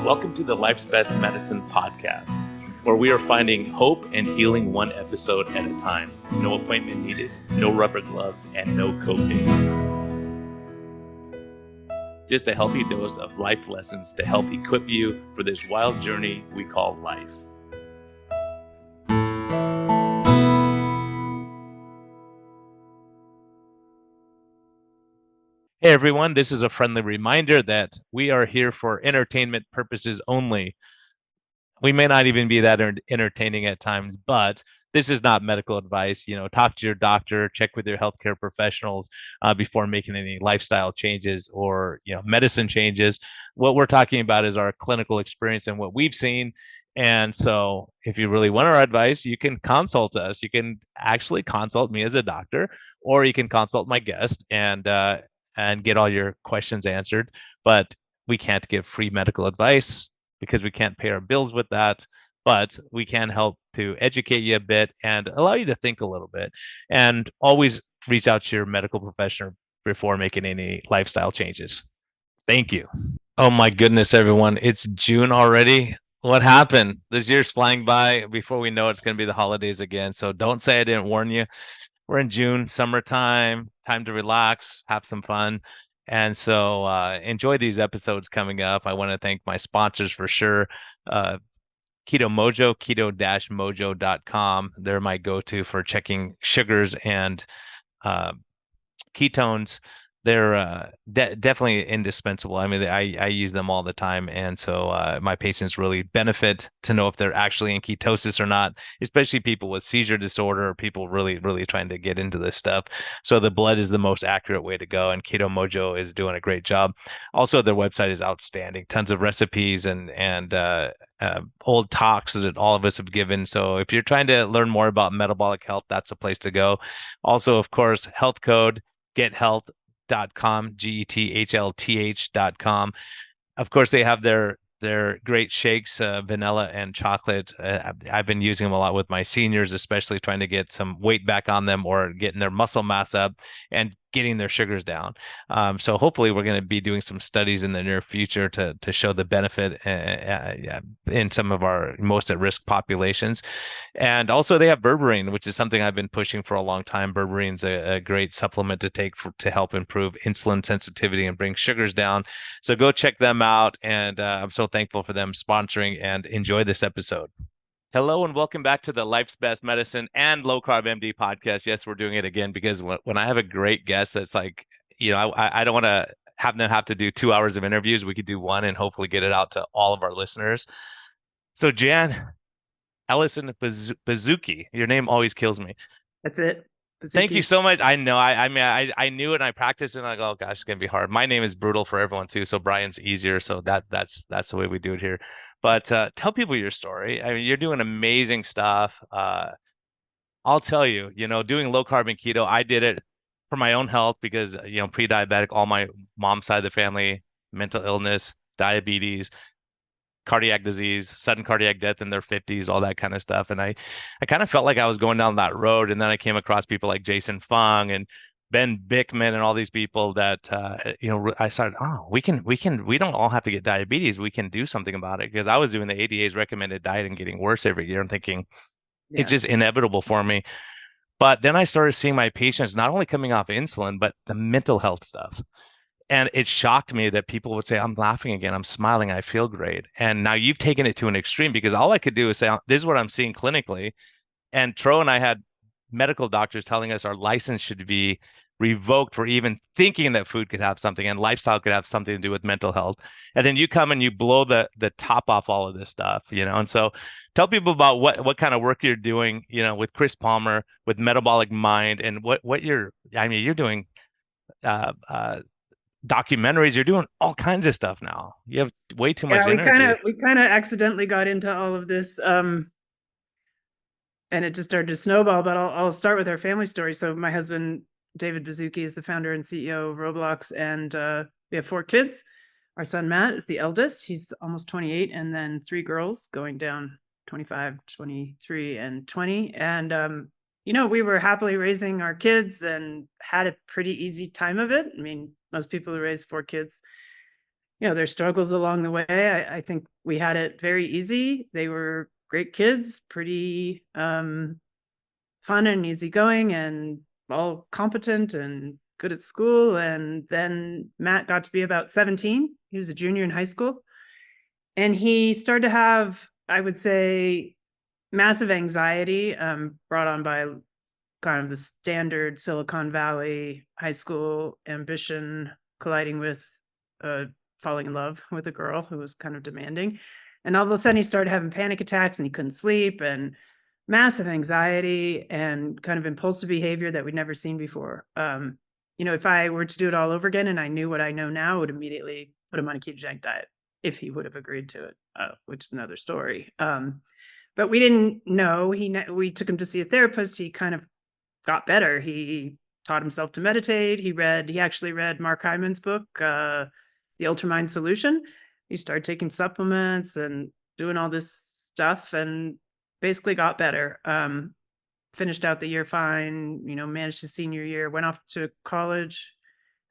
Welcome to the Life's Best Medicine podcast, where we are finding hope and healing one episode at a time. No appointment needed, no rubber gloves, and no copay. Just a healthy dose of life lessons to help equip you for this wild journey we call life. Hey everyone, this is a friendly reminder that we are here for entertainment purposes only. We may not even be that entertaining at times, but this is not medical advice. Talk to your doctor, check with your healthcare professionals before making any lifestyle changes or medicine changes. What we're talking about is our clinical experience and what we've seen. And so if you really want our advice, you can consult us. You can actually consult me as a doctor, or you can consult my guest and get all your questions answered. But we can't give free medical advice because we can't pay our bills with that, but we can help to educate you a bit and allow you to think a little bit. And always reach out to your medical professional before making any lifestyle changes. Thank you. Oh my goodness, everyone. It's June already. What happened? This year's flying by. Before we know it, it's going to be the holidays again. So don't say I didn't warn you. We're in June, summertime, time to relax, have some fun. And so enjoy these episodes coming up. I want to thank my sponsors for sure. Keto Mojo, keto-mojo.com. They're my go-to for checking sugars and ketones. They're definitely indispensable. I mean, I use them all the time. And so my patients really benefit to know if they're actually in ketosis or not, especially people with seizure disorder or people really, really trying to get into this stuff. So the blood is the most accurate way to go. And Keto Mojo is doing a great job. Also, their website is outstanding. Tons of recipes and old talks that all of us have given. So if you're trying to learn more about metabolic health, that's a place to go. Also, of course, health code, gethealth.com, GETHLTH.com. Of course, they have their great shakes, vanilla and chocolate. I've been using them a lot with my seniors, especially trying to get some weight back on them or getting their muscle mass up and getting their sugars down. So hopefully we're going to be doing some studies in the near future to show the benefit in some of our most at-risk populations. And also they have berberine, which is something I've been pushing for a long time. Berberine's a great supplement to take to help improve insulin sensitivity and bring sugars down. So go check them out. And I'm so thankful for them sponsoring, and enjoy this episode. Hello and welcome back to the Life's Best Medicine and Low Carb MD podcast. Yes, we're doing it again because when I have a great guest that's like, I don't want to have them have to do 2 hours of interviews. We could do one and hopefully get it out to all of our listeners. So Jan, Ellison Baszucki, your name always kills me. That's it. Baszucki. Thank you so much. I know. I mean, I knew it and I practiced it and I go, oh gosh, it's gonna be hard. My name is brutal for everyone too, so Brian's easier. So that's the way we do it here. But tell people your story. I mean, you're doing amazing stuff. I'll tell you, doing low carb and keto, I did it for my own health because pre-diabetic, all my mom's side of the family, mental illness, diabetes, cardiac disease, sudden cardiac death in their 50s, all that kind of stuff. And I kind of felt like I was going down that road. And then I came across people like Jason Fung and Ben Bickman and all these people that, I started, we don't all have to get diabetes. We can do something about it, because I was doing the ADA's recommended diet and getting worse every year and thinking it's just inevitable for me. But then I started seeing my patients not only coming off insulin, but the mental health stuff. And it shocked me that people would say, I'm laughing again, I'm smiling, I feel great. And now you've taken it to an extreme, because all I could do is say, this is what I'm seeing clinically. And Tro and I had medical doctors telling us our license should be revoked for even thinking that food could have something and lifestyle could have something to do with mental health. And then you come and you blow the top off all of this stuff, And so tell people about what kind of work you're doing, with Chris Palmer, with Metabolic Mind, and what you're doing documentaries, you're doing all kinds of stuff now. You have way too much energy. We kind of accidentally got into all of this, and it just started to snowball. But I'll start with our family story. So my husband, David Baszucki, is the founder and CEO of Roblox, and we have 4 kids. Our son Matt is the eldest. He's almost 28, and then 3 girls going down 25, 23, and 20. And we were happily raising our kids and had a pretty easy time of it. I mean, most people who raise 4 kids their struggles along the way. I think we had it very easy. They were great kids, pretty fun and easygoing and all competent and good at school. And then Matt got to be about 17. He was a junior in high school. And he started to have, I would say, massive anxiety, brought on by kind of the standard Silicon Valley high school ambition colliding with falling in love with a girl who was kind of demanding. And all of a sudden he started having panic attacks and he couldn't sleep, and massive anxiety and kind of impulsive behavior that we'd never seen before. If I were to do it all over again and I knew what I know now, I would immediately put him on a ketogenic diet if he would have agreed to it, which is another story. But we didn't know. We took him to see a therapist. He kind of got better. He taught himself to meditate. He actually read Mark Hyman's book, The Ultramind Solution. He started taking supplements and doing all this stuff and basically got better. Finished out the year fine, managed his senior year, went off to college.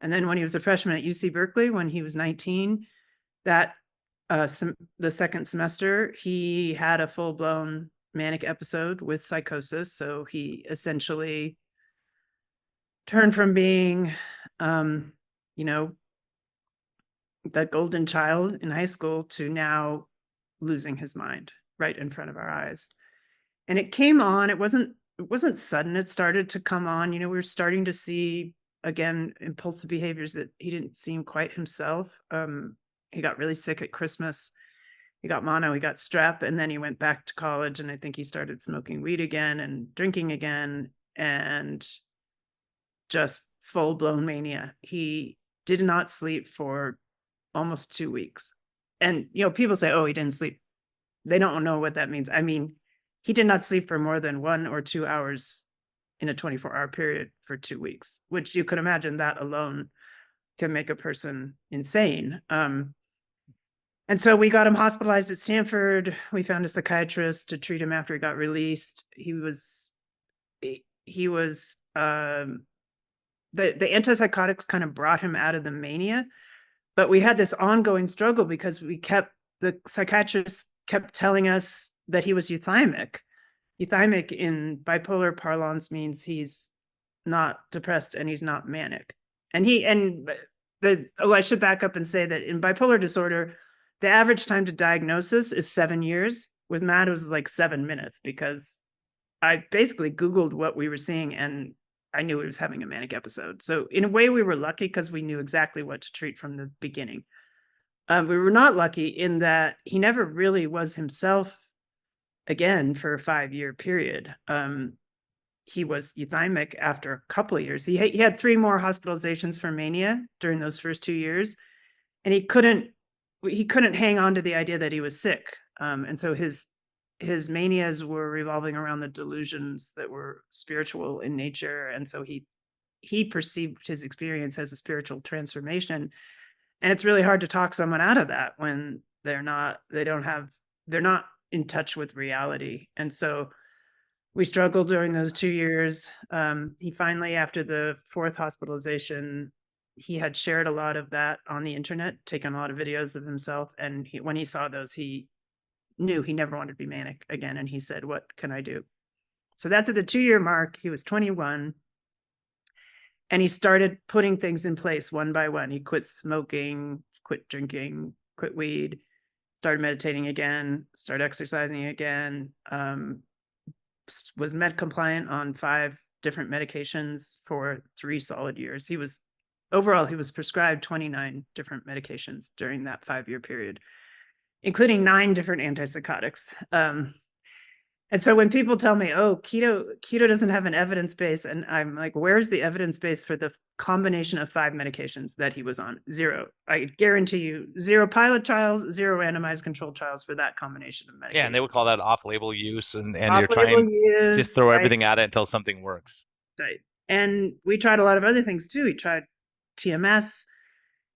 And then when he was a freshman at UC Berkeley, when he was 19, the second semester, he had a full-blown manic episode with psychosis. So he essentially turned from being, that golden child in high school to now losing his mind right in front of our eyes. And it came on. It wasn't sudden. It started to come on. We were starting to see, again, impulsive behaviors that he didn't seem quite himself. He got really sick at Christmas. He got mono, he got strep, and then he went back to college, and I think he started smoking weed again and drinking again, and just full-blown mania. He did not sleep for almost 2 weeks. And, people say, oh, he didn't sleep. They don't know what that means. I mean, he did not sleep for more than 1 or 2 hours in a 24-hour period for 2 weeks, which you could imagine that alone can make a person insane. And so we got him hospitalized at Stanford. We found a psychiatrist to treat him after he got released. The antipsychotics kind of brought him out of the mania, but we had this ongoing struggle because the psychiatrist kept telling us that he was euthymic. Euthymic in bipolar parlance means he's not depressed and he's not manic. I should back up and say that in bipolar disorder, the average time to diagnosis is 7 years. With Matt, it was like 7 minutes, because I basically Googled what we were seeing and I knew he was having a manic episode. So in a way, we were lucky because we knew exactly what to treat from the beginning. We were not lucky in that he never really was himself again for a 5-year period. He was euthymic after a couple of years. He had 3 more hospitalizations for mania during those first 2 years, and he couldn't hang on to the idea that he was sick. And so his manias were revolving around the delusions that were spiritual in nature. And so he perceived his experience as a spiritual transformation. And it's really hard to talk someone out of that when they're not in touch with reality. And so we struggled during those 2 years. He finally, after the 4th hospitalization, he had shared a lot of that on the internet, taken a lot of videos of himself. And when he saw those, he knew he never wanted to be manic again. And he said, what can I do? So that's at the 2-year mark. He was 21. And he started putting things in place one by one. He quit smoking, quit drinking, quit weed, started meditating again, started exercising again, was med compliant on 5 different medications for 3 solid years. Overall, he was prescribed 29 different medications during that 5-year period, including 9 different antipsychotics. And so when people tell me, oh, keto doesn't have an evidence base, and I'm like, where's the evidence base for the combination of 5 medications that he was on? 0. I guarantee you, 0 pilot trials, 0 randomized controlled trials for that combination of medications. Yeah, and they would call that off-label use, and you're Off-label trying use, just throw right? everything at it until something works. Right. And we tried a lot of other things too. We tried TMS,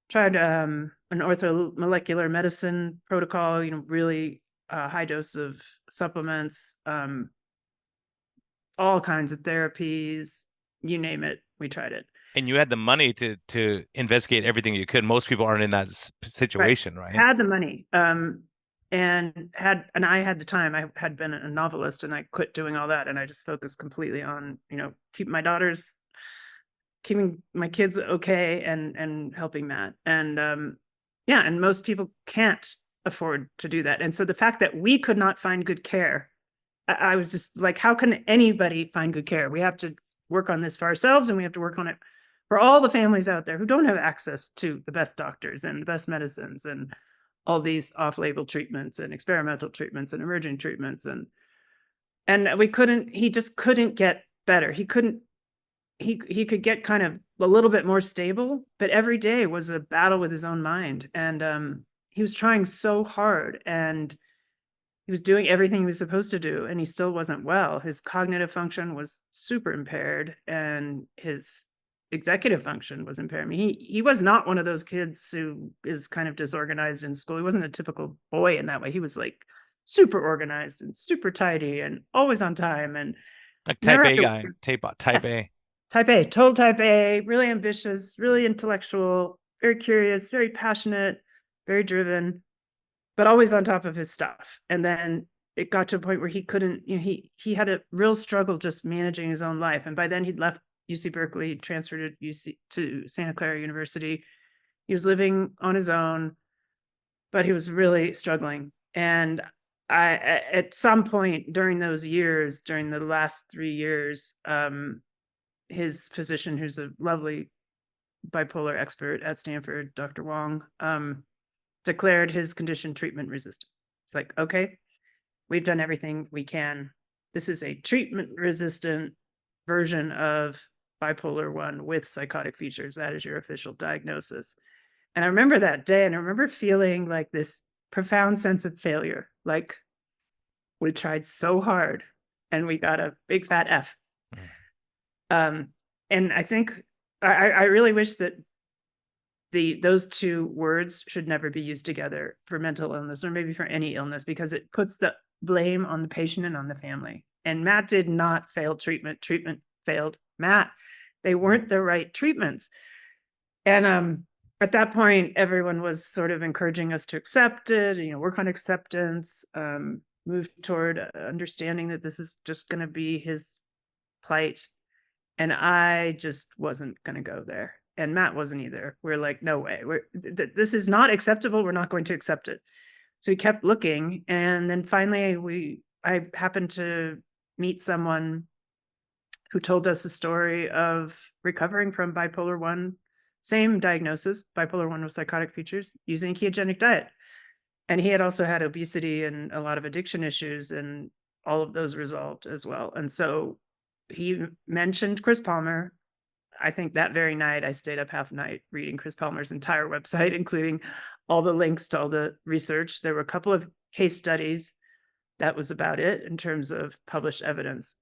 tried an orthomolecular medicine protocol, really high dose of supplements, all kinds of therapies, you name it, we tried it. And you had the money to investigate everything you could. Most people aren't in that Right. situation, right? Had the money. And I had the time. I had been a novelist and I quit doing all that and I just focused completely on, keeping my kids okay and helping Matt. And yeah, and most people can't afford to do that. And so the fact that we could not find good care, I was just like, how can anybody find good care? We have to work on this for ourselves and we have to work on it for all the families out there who don't have access to the best doctors and the best medicines and all these off-label treatments and experimental treatments and emerging treatments. And we couldn't, he just couldn't get better. He couldn't, he could get kind of a little bit more stable, but every day was a battle with his own mind. And he was trying so hard and he was doing everything he was supposed to do and he still wasn't well. His cognitive function was super impaired and his executive function was impaired. I mean, he was not one of those kids who is kind of disorganized in school. He wasn't a typical boy in that way. He was like super organized and super tidy and always on time and Like type never had A to. guy, Yeah, type A. type A, total type A, really ambitious, really intellectual, very curious, very passionate, very driven, but always on top of his stuff. And then it got to a point where he couldn't, he had a real struggle just managing his own life. And by then he'd left UC Berkeley, transferred to Santa Clara University. He was living on his own, but he was really struggling. And at some point during those years, during the last 3 years, his physician, who's a lovely bipolar expert at Stanford, Dr. Wong, declared his condition treatment resistant. It's like, okay, we've done everything we can. This is a treatment resistant version of bipolar 1 with psychotic features. That is your official diagnosis. And I remember that day and I remember feeling like this profound sense of failure. Like we tried so hard and we got a big fat F. Um, and I think I really wish that those two words should never be used together for mental illness or maybe for any illness because it puts the blame on the patient and on the family. And Matt did not fail treatment. Treatment failed Matt. They weren't the right treatments. And at that point, everyone was sort of encouraging us to accept it, work on acceptance, move toward understanding that this is just going to be his plight. And I just wasn't going to go there. And Matt wasn't either. We're like, no way. This is not acceptable. We're not going to accept it. So we kept looking. And then finally, I happened to meet someone who told us the story of recovering from bipolar 1, same diagnosis, bipolar 1 with psychotic features, using a ketogenic diet. And he had also had obesity and a lot of addiction issues, and all of those resolved as well. And so he mentioned Chris Palmer. I think that very night I stayed up half night reading Chris Palmer's entire website, including all the links to all the research. There were a couple of case studies. That was about it in terms of published evidence.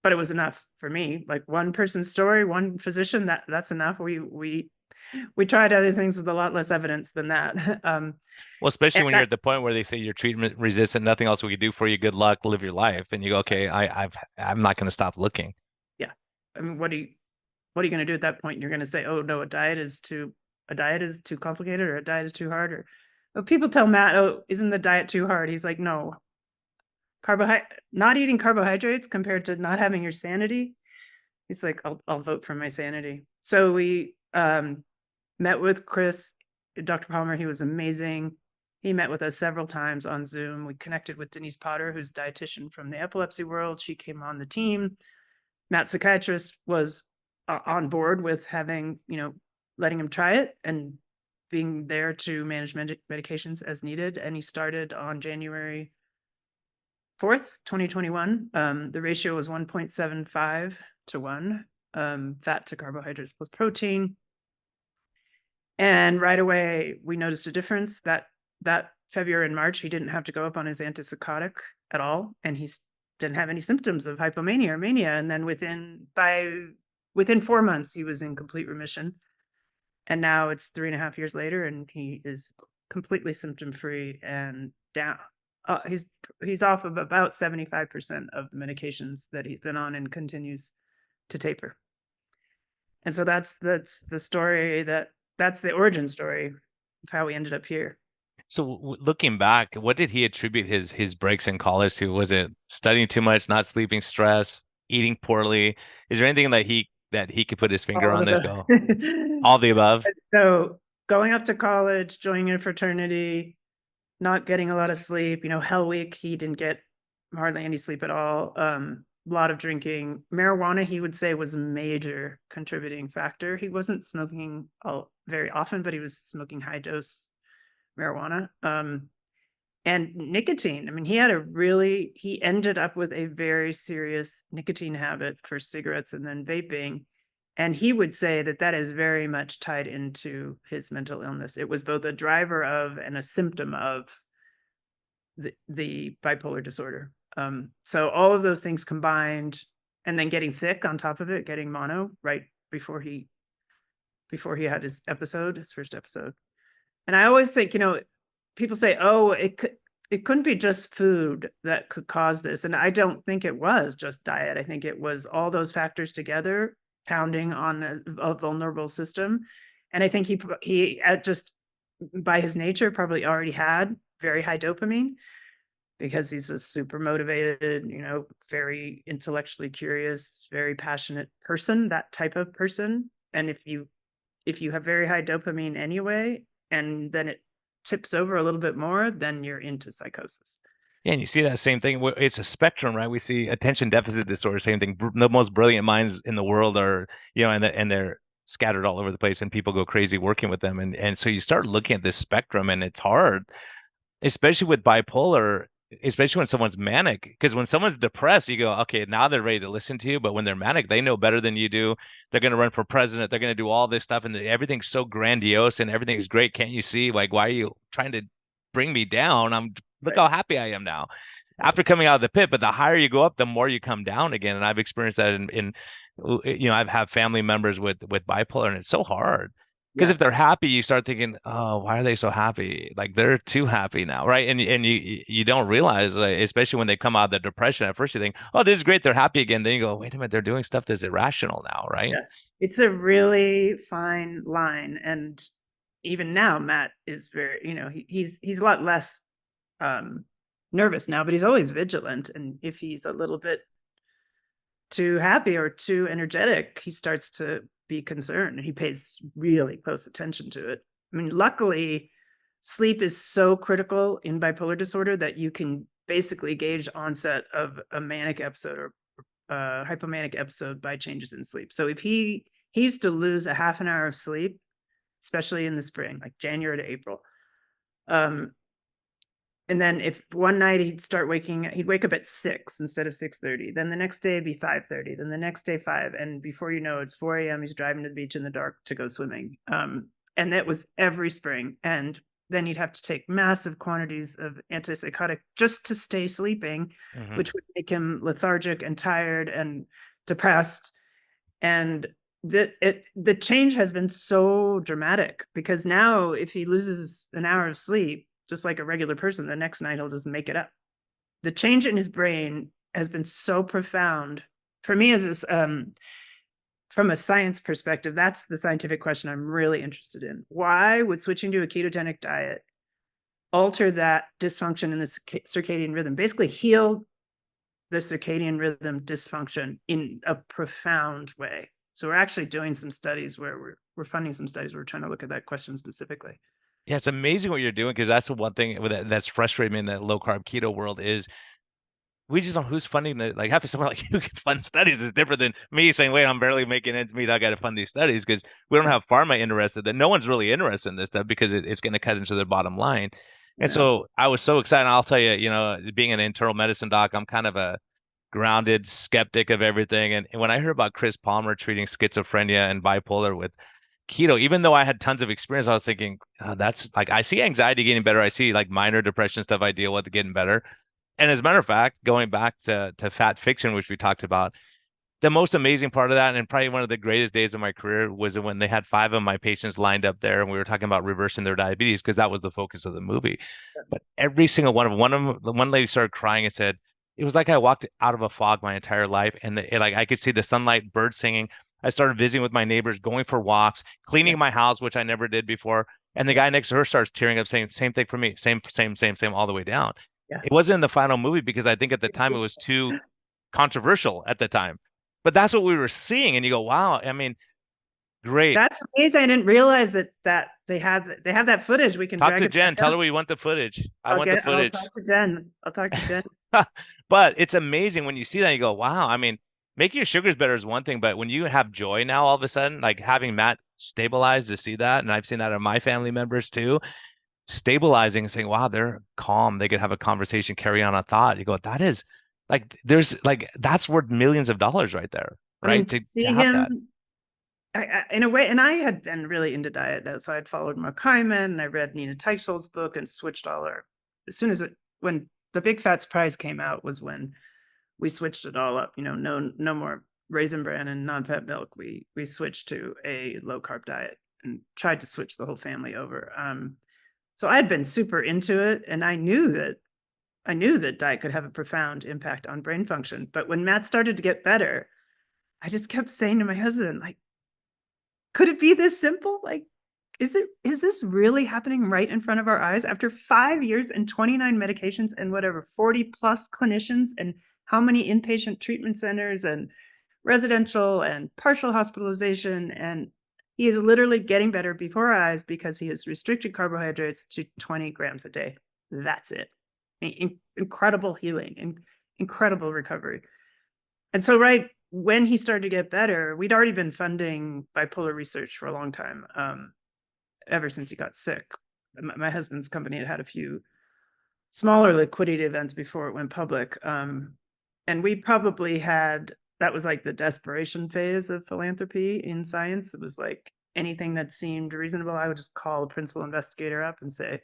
But it was enough for me. Like one person's story, one physician, that's enough. We tried other things with a lot less evidence than that. Well, especially And when you're that, at the point where they say you're treatment resistant, nothing else we can do for you. Good luck, live your life. And you go, okay, I'm not going to stop looking. yeah. I mean, what are you going to do at that point? You're going to say, oh no, a diet is too complicated, or a diet is too hard, or people tell Matt, oh, isn't the diet too hard? He's like, no, not eating carbohydrates compared to not having your sanity. He's like, I'll vote for my sanity. So we met with Chris, Dr. Palmer. He was amazing. He met with us several times on Zoom. We connected with Denise Potter, who's a dietitian from the epilepsy world. She came on the team. Matt, psychiatrist, was on board with letting him try it and being there to manage medications as needed. And he started on January 4th, 2021. The ratio was 1.75 to 1, fat to carbohydrates plus protein. And right away, we noticed a difference that February and March, he didn't have to go up on his antipsychotic at all. And he didn't have any symptoms of hypomania or mania. And then within 4 months, he was in complete remission. And now it's 3.5 years later, and he is completely symptom-free and down. He's off of about 75% of the medications that he's been on and continues to taper. And so that's the story that's the origin story of how we ended up here. So looking back, what did he attribute his breaks in college to? Was it studying too much, not sleeping, stress, eating poorly? Is there anything that he could put his finger All on of that go the all the above? so going off to college, joining a fraternity, not getting a lot of sleep, Hell Week, he didn't get hardly any sleep at all. A lot of drinking. Marijuana, he would say, was a major contributing factor. He wasn't smoking very often, but he was smoking high dose marijuana. And nicotine. I mean, he ended up with a very serious nicotine habit for cigarettes and then vaping. And he would say that that is very much tied into his mental illness. It was both a driver of and a symptom of the bipolar disorder. So all of those things combined, and then getting sick on top of it, getting mono right before he had his first episode. And I always think, people say, "Oh, it couldn't be just food that could cause this," and I don't think it was just diet. I think it was all those factors together pounding on a vulnerable system. And I think he just by his nature probably already had very high dopamine because he's a super motivated, very intellectually curious, very passionate person, that type of person. And if you have very high dopamine anyway, and then it tips over a little bit more, then you're into psychosis. Yeah, and you see that same thing. It's a spectrum, right? We see attention deficit disorder, same thing. The most brilliant minds in the world are, and they're scattered all over the place, and people go crazy working with them. And so you start looking at this spectrum, and it's hard, especially with bipolar, especially when someone's manic. Because when someone's depressed, you go, okay, now they're ready to listen to you. But when they're manic, they know better than you do. They're going to run for president. They're going to do all this stuff, and everything's so grandiose and everything's great. Can't you see? Like, why are you trying to bring me down? Look Right. how happy I am now after coming out of the pit. But the higher you go up, the more you come down again. And I've experienced that I've had family members with bipolar, and it's so hard. Because Yeah. if they're happy, you start thinking, "Oh, why are they so happy? Like they're too happy now, right?" And you don't realize, especially when they come out of the depression. At first, you think, "Oh, this is great, they're happy again." Then you go, "Wait a minute, they're doing stuff that's irrational now, right?" Yeah. It's a really fine line. And even now, Matt is very, he's a lot less um, nervous now, but he's always vigilant. And if he's a little bit too happy or too energetic, he starts to be concerned and he pays really close attention to it. I mean, luckily, sleep is so critical in bipolar disorder that you can basically gauge onset of a manic episode or hypomanic episode by changes in sleep. So if he used to lose a half an hour of sleep, especially in the spring, like January to April. And then if one night he'd wake up at 6 instead of 6:30. Then the next day it'd be 5:30. Then the next day 5. And before you know it, it's 4 a.m. He's driving to the beach in the dark to go swimming. And that was every spring. And then you'd have to take massive quantities of antipsychotic just to stay sleeping, Hmm. which would make him lethargic and tired and depressed. And the change has been so dramatic because now if he loses an hour of sleep, just like a regular person, the next night he'll just make it up. The change in his brain has been so profound. For me, as this, from a science perspective, that's the scientific question I'm really interested in. Why would switching to a ketogenic diet alter that dysfunction in the circadian rhythm? Basically, heal the circadian rhythm dysfunction in a profound way. So we're actually doing some studies where we're funding some studies where we're trying to look at that question specifically. Yeah, it's amazing what you're doing because that's the one thing that's frustrating me in that low carb keto world is we just don't know who's funding the like having someone like you can fund studies is different than me saying, wait, I'm barely making ends meet. I got to fund these studies because we don't Yeah. have pharma interested. That no one's really interested in this stuff because it's going to cut into their bottom line. And Yeah. so I was so excited. I'll tell you, being an internal medicine doc, I'm kind of a grounded skeptic of everything. And when I heard about Chris Palmer treating schizophrenia and bipolar with keto, even though I had tons of experience, I was thinking, that's like I see anxiety getting better. I see like minor depression stuff I deal with getting better. And as a matter of fact, going back to fat fiction, which we talked about, the most amazing part of that, and probably one of the greatest days of my career, was when they had 5 of my patients lined up there, and we were talking about reversing their diabetes because that was the focus of the movie. But every single one of them, the one lady started crying and said, "It was like I walked out of a fog my entire life, and like I could see the sunlight, birds singing. I started visiting with my neighbors, going for walks, Yeah. cleaning my house, which I never did before. And the guy next to her starts tearing up, saying, same thing for me, same, all the way down. Yeah. It wasn't in the final movie because I think at the time it was too controversial at the time. But that's what we were seeing. And you go, wow, I mean, great. That's amazing. I didn't realize that they have that footage. We can Talk drag to it back Jen. Tell up. her we want the footage. I want the I'll footage. talk to Jen. I'll talk to Jen. But it's amazing when you see that, you go, wow. I mean, making your sugars better is one thing, but when you have joy now, all of a sudden, like having Matt stabilized to see that, and I've seen that in my family members too, stabilizing and saying, wow, they're calm. They could have a conversation, carry on a thought. You go, that is like, there's like, that's worth millions of dollars right there, I mean, right? to To see have that. him in a way, and I had been really into diet, so I'd followed Mark Hyman, and I read Nina Teicholz's book and switched all our, as soon as when the Big Fat Surprise came out was when we switched it all up, no more Raisin Bran and non-fat milk. We switched to a low carb diet and tried to switch the whole family over. So I had been super into it, and I knew that diet could have a profound impact on brain function. But when Matt started to get better, I just kept saying to my husband, like, could it be this simple? Like, is this really happening right in front of our eyes after 5 years and 29 medications and whatever 40 plus clinicians and how many inpatient treatment centers and residential and partial hospitalization, and he is literally getting better before our eyes because he has restricted carbohydrates to 20 grams a day. That's it. Incredible healing and incredible recovery. And so, right when he started to get better, we'd already been funding bipolar research for a long time, ever since he got sick. My husband's company had had a few smaller liquidity events before it went public. And we probably had, that was like the desperation phase of philanthropy in science. It was like anything that seemed reasonable, I would just call a principal investigator up and say,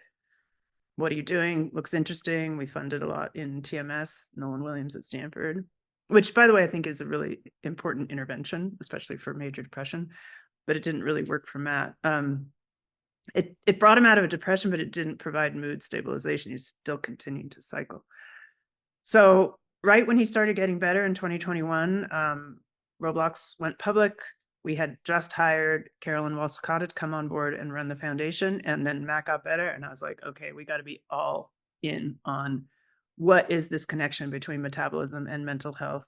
what are you doing? Looks interesting. We funded a lot in TMS, Nolan Williams at Stanford, which, by the way, I think is a really important intervention, especially for major depression, but it didn't really work for Matt. It brought him out of a depression, but it didn't provide mood stabilization. He's still continuing to cycle. So right when he started getting better in 2021, Roblox went public. We had just hired Carolyn Walscott to come on board and run the foundation, and then Matt got better, and I was like, okay, we got to be all in on what is this connection between metabolism and mental health.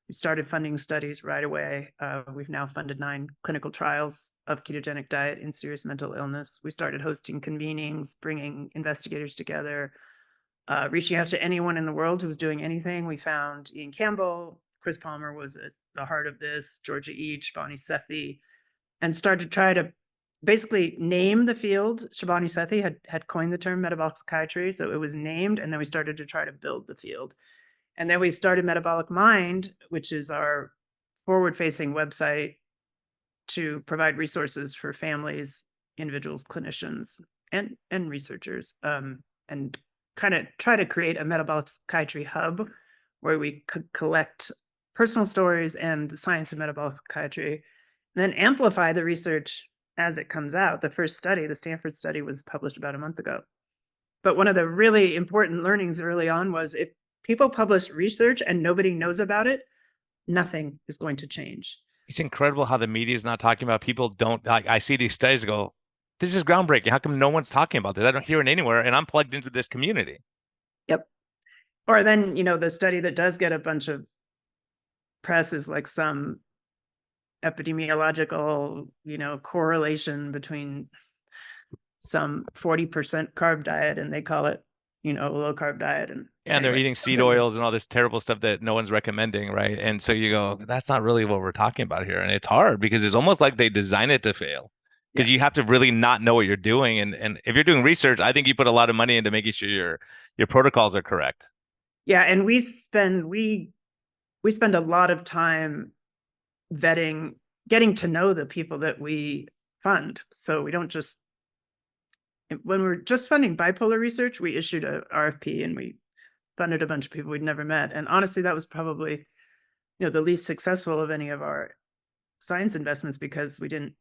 We started funding studies right away. We've now funded 9 clinical trials of ketogenic diet in serious mental illness. We started hosting convenings, bringing investigators together, reaching out to anyone in the world who was doing anything. We found Ian Campbell, Chris Palmer was at the heart of this, Georgia Each, Shabani Sethi, and started to try to basically name the field. Shabani Sethi had coined the term metabolic psychiatry, so it was named, and then we started to try to build the field. And then we started Metabolic Mind, which is our forward-facing website to provide resources for families, individuals, clinicians, and researchers, and kind of try to create a metabolic psychiatry hub where we could collect personal stories and the science of metabolic psychiatry, and then amplify the research as it comes out. The first study, the Stanford study, was published about a month ago. But one of the really important learnings early on was if people publish research and nobody knows about it, nothing is going to change. It's incredible how the media is not talking about. People don't like. I see these studies go, this is groundbreaking. How come no one's talking about this? I don't hear it anywhere, and I'm plugged into this community. Yep. Or then, the study that does get a bunch of press is like some epidemiological, correlation between some 40% carb diet, and they call it, low carb diet. And And they're anyway, eating seed oils and all this terrible stuff that no one's recommending, right? And so you go, that's not really what we're talking about here. And it's hard because it's almost like they design it to fail because yeah. you have to really not know what you're doing. And if you're doing research, I think you put a lot of money into making sure your protocols are correct. Yeah, and we spend a lot of time vetting, getting to know the people that we fund. So we don't just, when we're just funding bipolar research, we issued a RFP and we funded a bunch of people we'd never met. And honestly, that was probably, the least successful of any of our science investments because we didn't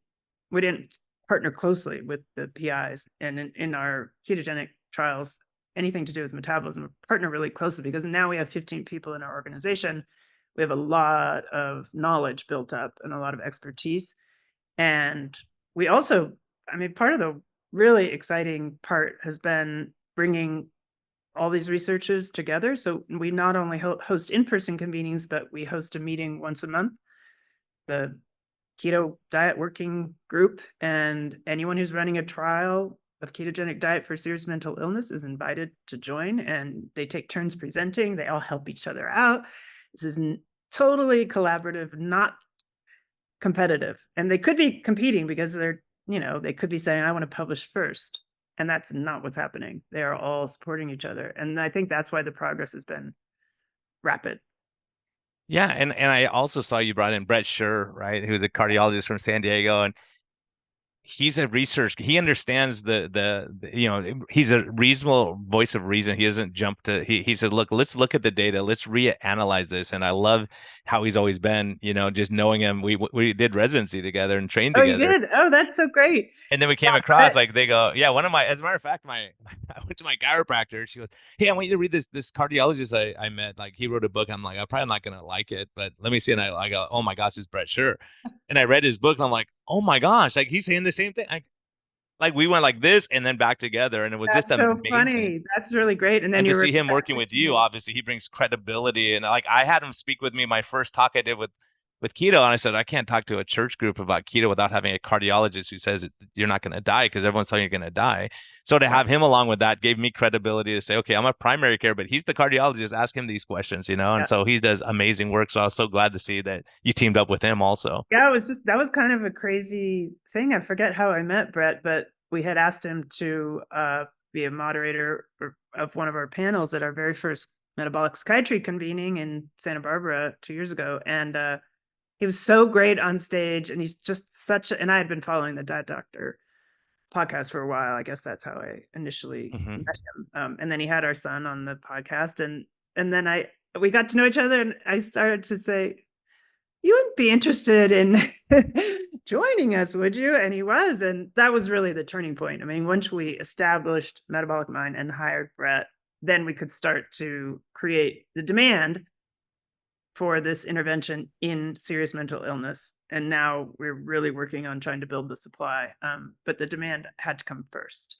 partner closely with the PIs. And in our ketogenic trials, anything to do with metabolism, we partner really closely because now we have 15 people in our organization. we have a lot of knowledge built up and a lot of expertise. And we also, I mean, part of the really exciting part has been bringing all these researchers together. So we not only host in-person convenings, but we host a meeting once a month, the keto diet working group, and anyone who's running a trial of ketogenic diet for serious mental illness is invited to join, and they take turns presenting. They all help each other out. This is totally collaborative, not competitive. And they could be competing because they're, they could be saying, I want to publish first. And that's not what's happening. They are all supporting each other. And I think that's why the progress has been rapid. Yeah, and I also saw you brought in Brett Scher, right? Who's a cardiologist from San Diego, and he's a research. He understands he's a reasonable voice of reason. He doesn't jump to he said, look, let's look at the data, let's reanalyze this. And I love how he's always been, just knowing him. We did residency together and trained Oh, you together. did? Oh, that's so great. And then we came across, like, they go, yeah, as a matter of fact, I went to my chiropractor. She goes, hey, I want you to read this cardiologist I met. Like, he wrote a book. I'm like, I'm probably not gonna like it, but let me see. And I go, oh my gosh, it's Brett Scher. And I read his book, and I'm like, oh my gosh, like he's saying the same thing. Like we went like this and then back together, and it was just That's so amazing. funny. That's really great. And then And to you see were him working with you, obviously he brings credibility. And like I had him speak with me my first talk I did with keto, and I said I can't talk to a church group about keto without having a cardiologist who says you're not going to die, because everyone's telling you you're going to die. So to yeah. have him along with that gave me credibility to say, okay, I'm a primary care, but he's the cardiologist. Ask him these questions, Yeah. And so he does amazing work. So I was so glad to see that you teamed up with him also. Yeah, that was kind of a crazy thing. I forget how I met Brett, but we had asked him to be a moderator of one of our panels at our very first metabolic psychiatry convening in Santa Barbara 2 years ago. And he was so great on stage, and he's just and I had been following the Diet Doctor podcast for a while. I guess that's how I initially Hmm. met him. And then he had our son on the podcast, and then we got to know each other, and I started to say, you wouldn't be interested in joining us, would you? And he was. And that was really the turning point. I mean, once we established Metabolic Mind and hired Brett, then we could start to create the demand for this intervention in serious mental illness. And now we're really working on trying to build the supply. But the demand had to come first.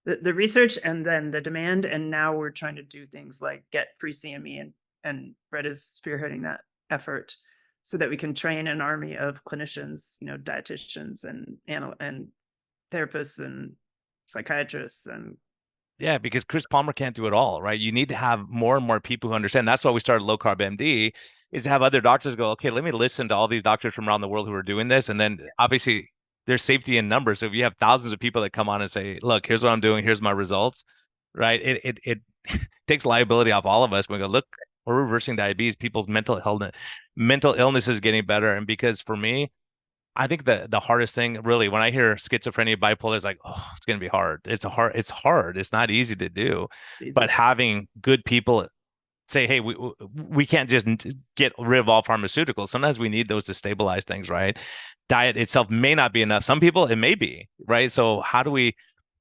The research and then the demand. And now we're trying to do things like get free CME, and Brett is spearheading that effort, so that we can train an army of clinicians, dietitians and therapists and psychiatrists. And Yeah, because Chris Palmer can't do it all, right? You need to have more and more people who understand. That's why we started Low Carb MD, is to have other doctors go, okay, let me listen to all these doctors from around the world who are doing this. And then obviously there's safety in numbers. So if you have thousands of people that come on and say, look, here's what I'm doing, here's my results, right? It takes liability off all of us. We go, look, we're reversing diabetes, people's mental illness is getting better. And because for me, I think the hardest thing really when I hear schizophrenia, bipolar, is like, oh, it's gonna be hard. It's hard. It's not easy to do. But having good people say, hey, we can't just get rid of all pharmaceuticals. Sometimes we need those to stabilize things, right? Diet itself may not be enough. Some people it may be, right? So how do we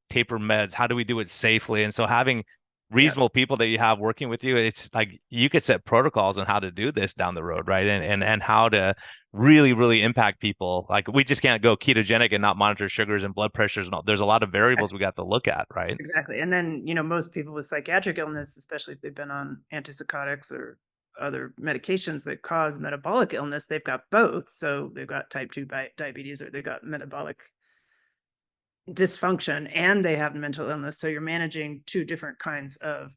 taper meds? How do we do it safely? And so having reasonable people that you have working with you, it's like you could set protocols on how to do this down the road, right? And how to really, really impact people. Like we just can't go ketogenic and not monitor sugars and blood pressures and all. There's a lot of variables we got to look at, right? Exactly. And then, most people with psychiatric illness, especially if they've been on antipsychotics or other medications that cause metabolic illness, they've got both. So they've got type 2 diabetes, or they've got metabolic dysfunction, and they have mental illness. So you're managing two different classes of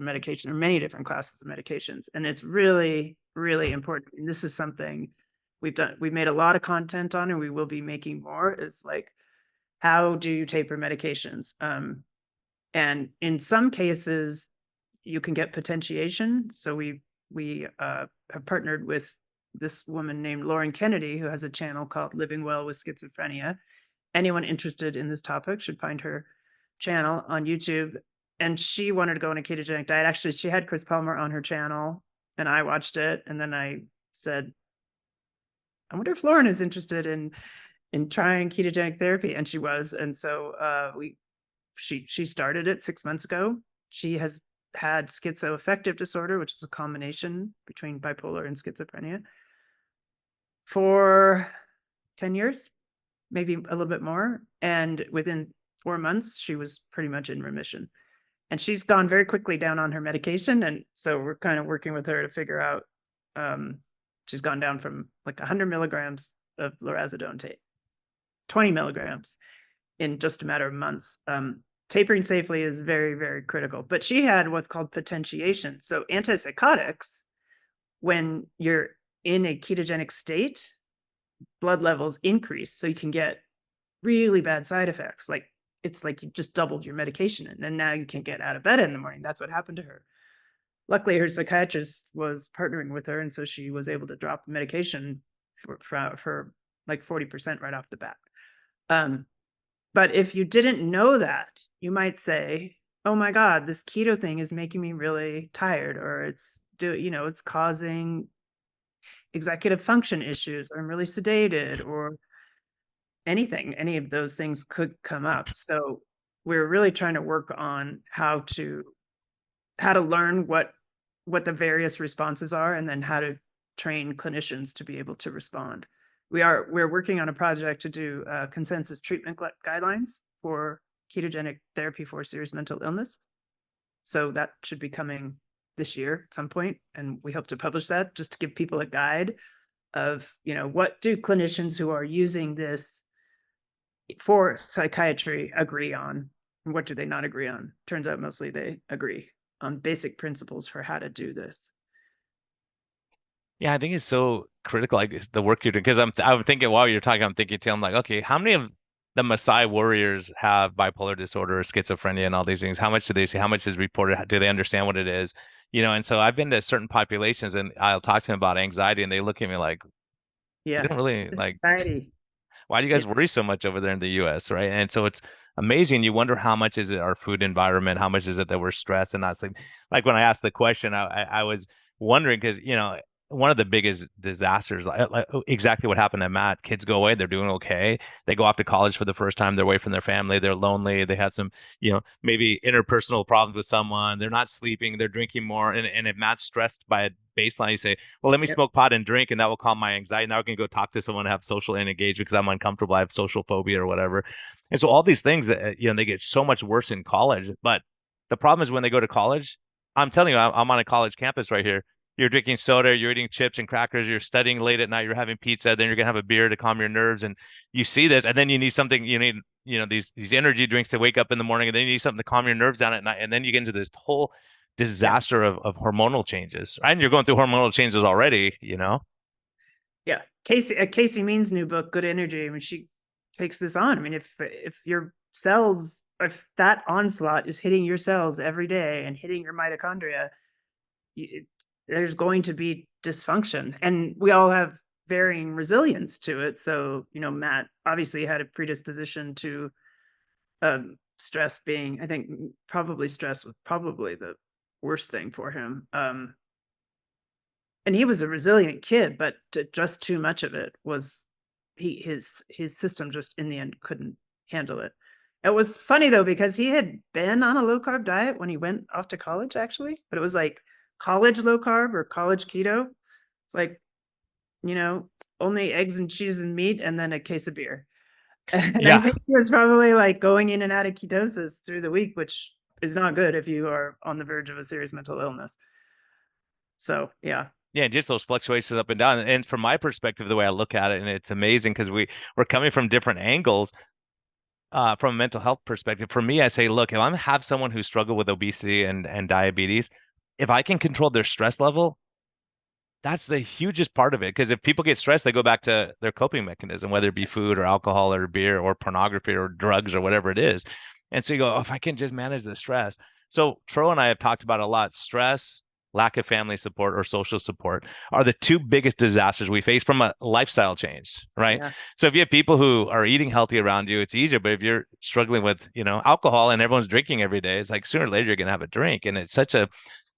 medication, or many different classes of medications. And it's really, really important. And this is something we've made a lot of content on, and we will be making more, is like, how do you taper medications? And in some cases, you can get potentiation. So we have partnered with this woman named Lauren Kennedy, who has a channel called Living Well with Schizophrenia. Anyone interested in this topic should find her channel on YouTube. And she wanted to go on a ketogenic diet. Actually, she had Chris Palmer on her channel, and I watched it. And then I said, I wonder if Lauren is interested in trying ketogenic therapy. And she was. And so she started it 6 months ago. She has had schizoaffective disorder, which is a combination between bipolar and schizophrenia, for 10 years, maybe a little bit more. And within 4 months, she was pretty much in remission. And she's gone very quickly down on her medication. And so we're kind of working with her to figure out, she's gone down from like 100 milligrams of lorazepam to 20 milligrams in just a matter of months. Tapering safely is very, very critical. But she had what's called potentiation. So antipsychotics, when you're in a ketogenic state, blood levels increase. So you can get really bad side effects. Like it's like you just doubled your medication and now you can't get out of bed in the morning. That's what happened to her. Luckily, her psychiatrist was partnering with her. And so she was able to drop the medication for like 40% right off the bat. But if you didn't know that, you might say, oh my God, this keto thing is making me really tired, or it's causing executive function issues, or I'm really sedated, or anything. Any of those things could come up. So we're really trying to work on how to learn what the various responses are, and then how to train clinicians to be able to respond. We're working on a project to do consensus treatment guidelines for ketogenic therapy for serious mental illness. So that should be coming this year at some point, and we hope to publish that just to give people a guide of, what do clinicians who are using this for psychiatry agree on, and what do they not agree on. Turns out mostly they agree on basic principles for how to do this. Yeah, I think it's so critical, like the work you're doing. Because I'm thinking while you're talking, I'm thinking too, I'm like, okay, how many of the Maasai warriors have bipolar disorder or schizophrenia and all these things? How much do they see? How much is reported? Do they understand what it is? And so I've been to certain populations and I'll talk to them about anxiety and they look at me like, you Yeah. don't really like, Anxiety. why do you Yeah. guys worry so much over there in the US, right? And so it's amazing. You wonder how much is it our food environment? How much is it that we're stressed and not sleep? Like when I asked the question, I was wondering because, one of the biggest disasters, like exactly what happened to Matt. Kids go away, they're doing okay. They go off to college for the first time, they're away from their family, they're lonely, they have some, maybe interpersonal problems with someone, they're not sleeping, they're drinking more. And if Matt's stressed by a baseline, you say, well, let me Yep. smoke pot and drink, and that will calm my anxiety. Now I can go talk to someone and have social and engage because I'm uncomfortable. I have social phobia or whatever. And so all these things, they get so much worse in college. But the problem is when they go to college, I'm telling you, I'm on a college campus right here. You're drinking soda, you're eating chips and crackers, you're studying late at night, you're having pizza, then you're gonna have a beer to calm your nerves, and you see this, and then you need something, you need, these energy drinks to wake up in the morning, and then you need something to calm your nerves down at night, and then you get into this whole Yeah. disaster of hormonal changes. And you're going through hormonal changes already. Yeah. Casey Means' new book, Good Energy, I mean, she takes this on. I mean, if your cells, if that onslaught is hitting your cells every day and hitting your mitochondria, there's going to be dysfunction, and we all have varying resilience to it. So, Matt obviously had a predisposition to stress being, I think, probably stress was probably the worst thing for him. And he was a resilient kid, but just too much of it was his system just in the end couldn't handle it. It was funny though, because he had been on a low carb diet when he went off to college, actually, but it was like college low carb or college keto. It's like, only eggs and cheese and meat and then a case of beer. And I Yeah. think he was probably like going in and out of ketosis through the week, which is not good if you are on the verge of a serious mental illness. So, yeah. Yeah, just those fluctuations up and down. And from my perspective, the way I look at it, and it's amazing because we're coming from different angles. From a mental health perspective, for me, I say, look, if I have someone who struggle with obesity and diabetes, if I can control their stress level, that's the hugest part of it. Because if people get stressed, they go back to their coping mechanism, whether it be food or alcohol or beer or pornography or drugs or whatever it is. And so you go, oh, if I can just manage the stress. So Tro and I have talked about a lot. Stress, lack of family support or social support are the two biggest disasters we face from a lifestyle change, right? Yeah. So if you have people who are eating healthy around you, it's easier. But if you're struggling with, alcohol and everyone's drinking every day, it's like sooner or later you're going to have a drink. And it's such a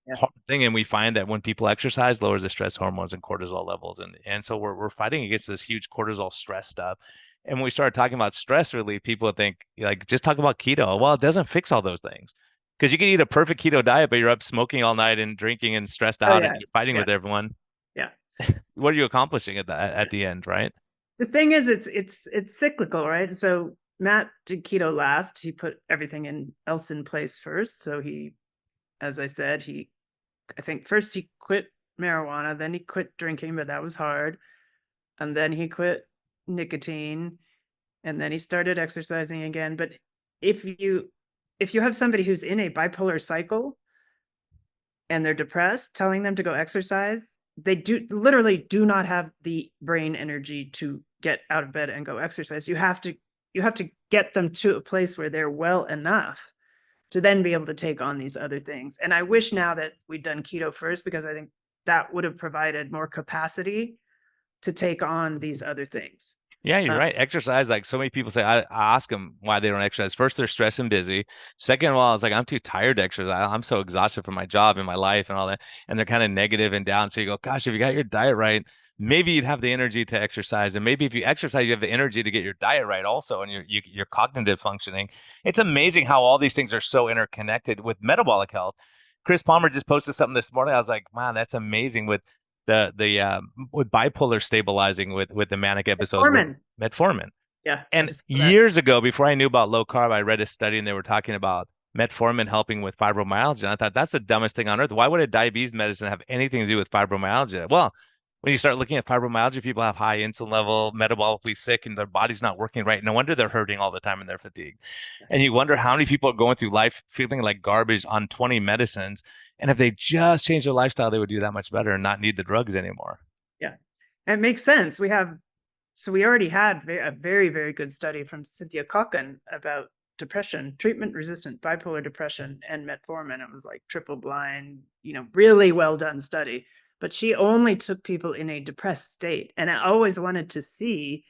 Yeah. hard thing. And we find that when people exercise, lowers the stress hormones and cortisol levels. And so we're fighting against this huge cortisol stress stuff. And when we started talking about stress relief, people would think like, just talk about keto. Well, it doesn't fix all those things Because you can eat a perfect keto diet, but you're up smoking all night and drinking and stressed Oh out and yeah, you're fighting yeah, with everyone. yeah. What are you accomplishing at the end, right? The thing is, it's cyclical, right? So Matt did keto last. He put everything in else in place first. So he, as I said, I think first he quit marijuana, then he quit drinking, but that was hard. And then he quit nicotine, and then he started exercising again. But if you if you have somebody who's in a bipolar cycle and they're depressed, telling them to go exercise, they do not have the brain energy to get out of bed and go exercise. You have to get them to a place where they're well enough to then be able to take on these other things. And I wish now that we'd done keto first, because I think that would have provided more capacity to take on these other things. Yeah, you're Uh, right. Exercise, like so many people say, I ask them why they don't exercise. First, they're stressed and busy. Second of all, it's like, I'm too tired to exercise. I'm so exhausted from my job and my life and all that. And they're kind of negative and down. So you go, gosh, if you got your diet right, maybe you'd have the energy to exercise. And maybe if you exercise, you have the energy to get your diet right also and your cognitive functioning. It's amazing how all these things are so interconnected with metabolic health. Chris Palmer just posted something this morning. I was like, man, that's amazing the with bipolar stabilizing with the manic episodes with Metformin. metformin. Yeah, I And just saw that. years ago, before I knew about low carb, I read a study and they were talking about metformin helping with fibromyalgia. And I thought that's the dumbest thing on earth. Why would a diabetes medicine have anything to do with fibromyalgia? Well, when you start looking at fibromyalgia, people have high insulin level, metabolically sick, and their body's not working right. No wonder they're hurting all the time and they're fatigued. And you wonder how many people are going through life feeling like garbage on 20 medicines. And if they just change their lifestyle, they would do that much better and not need the drugs anymore. Yeah, and it makes sense. We already had a very, very good study from Cynthia Cochran about depression, treatment-resistant bipolar depression, and metformin. It was like triple blind, really well done study. But she only took people in a depressed state, and I always wanted to see.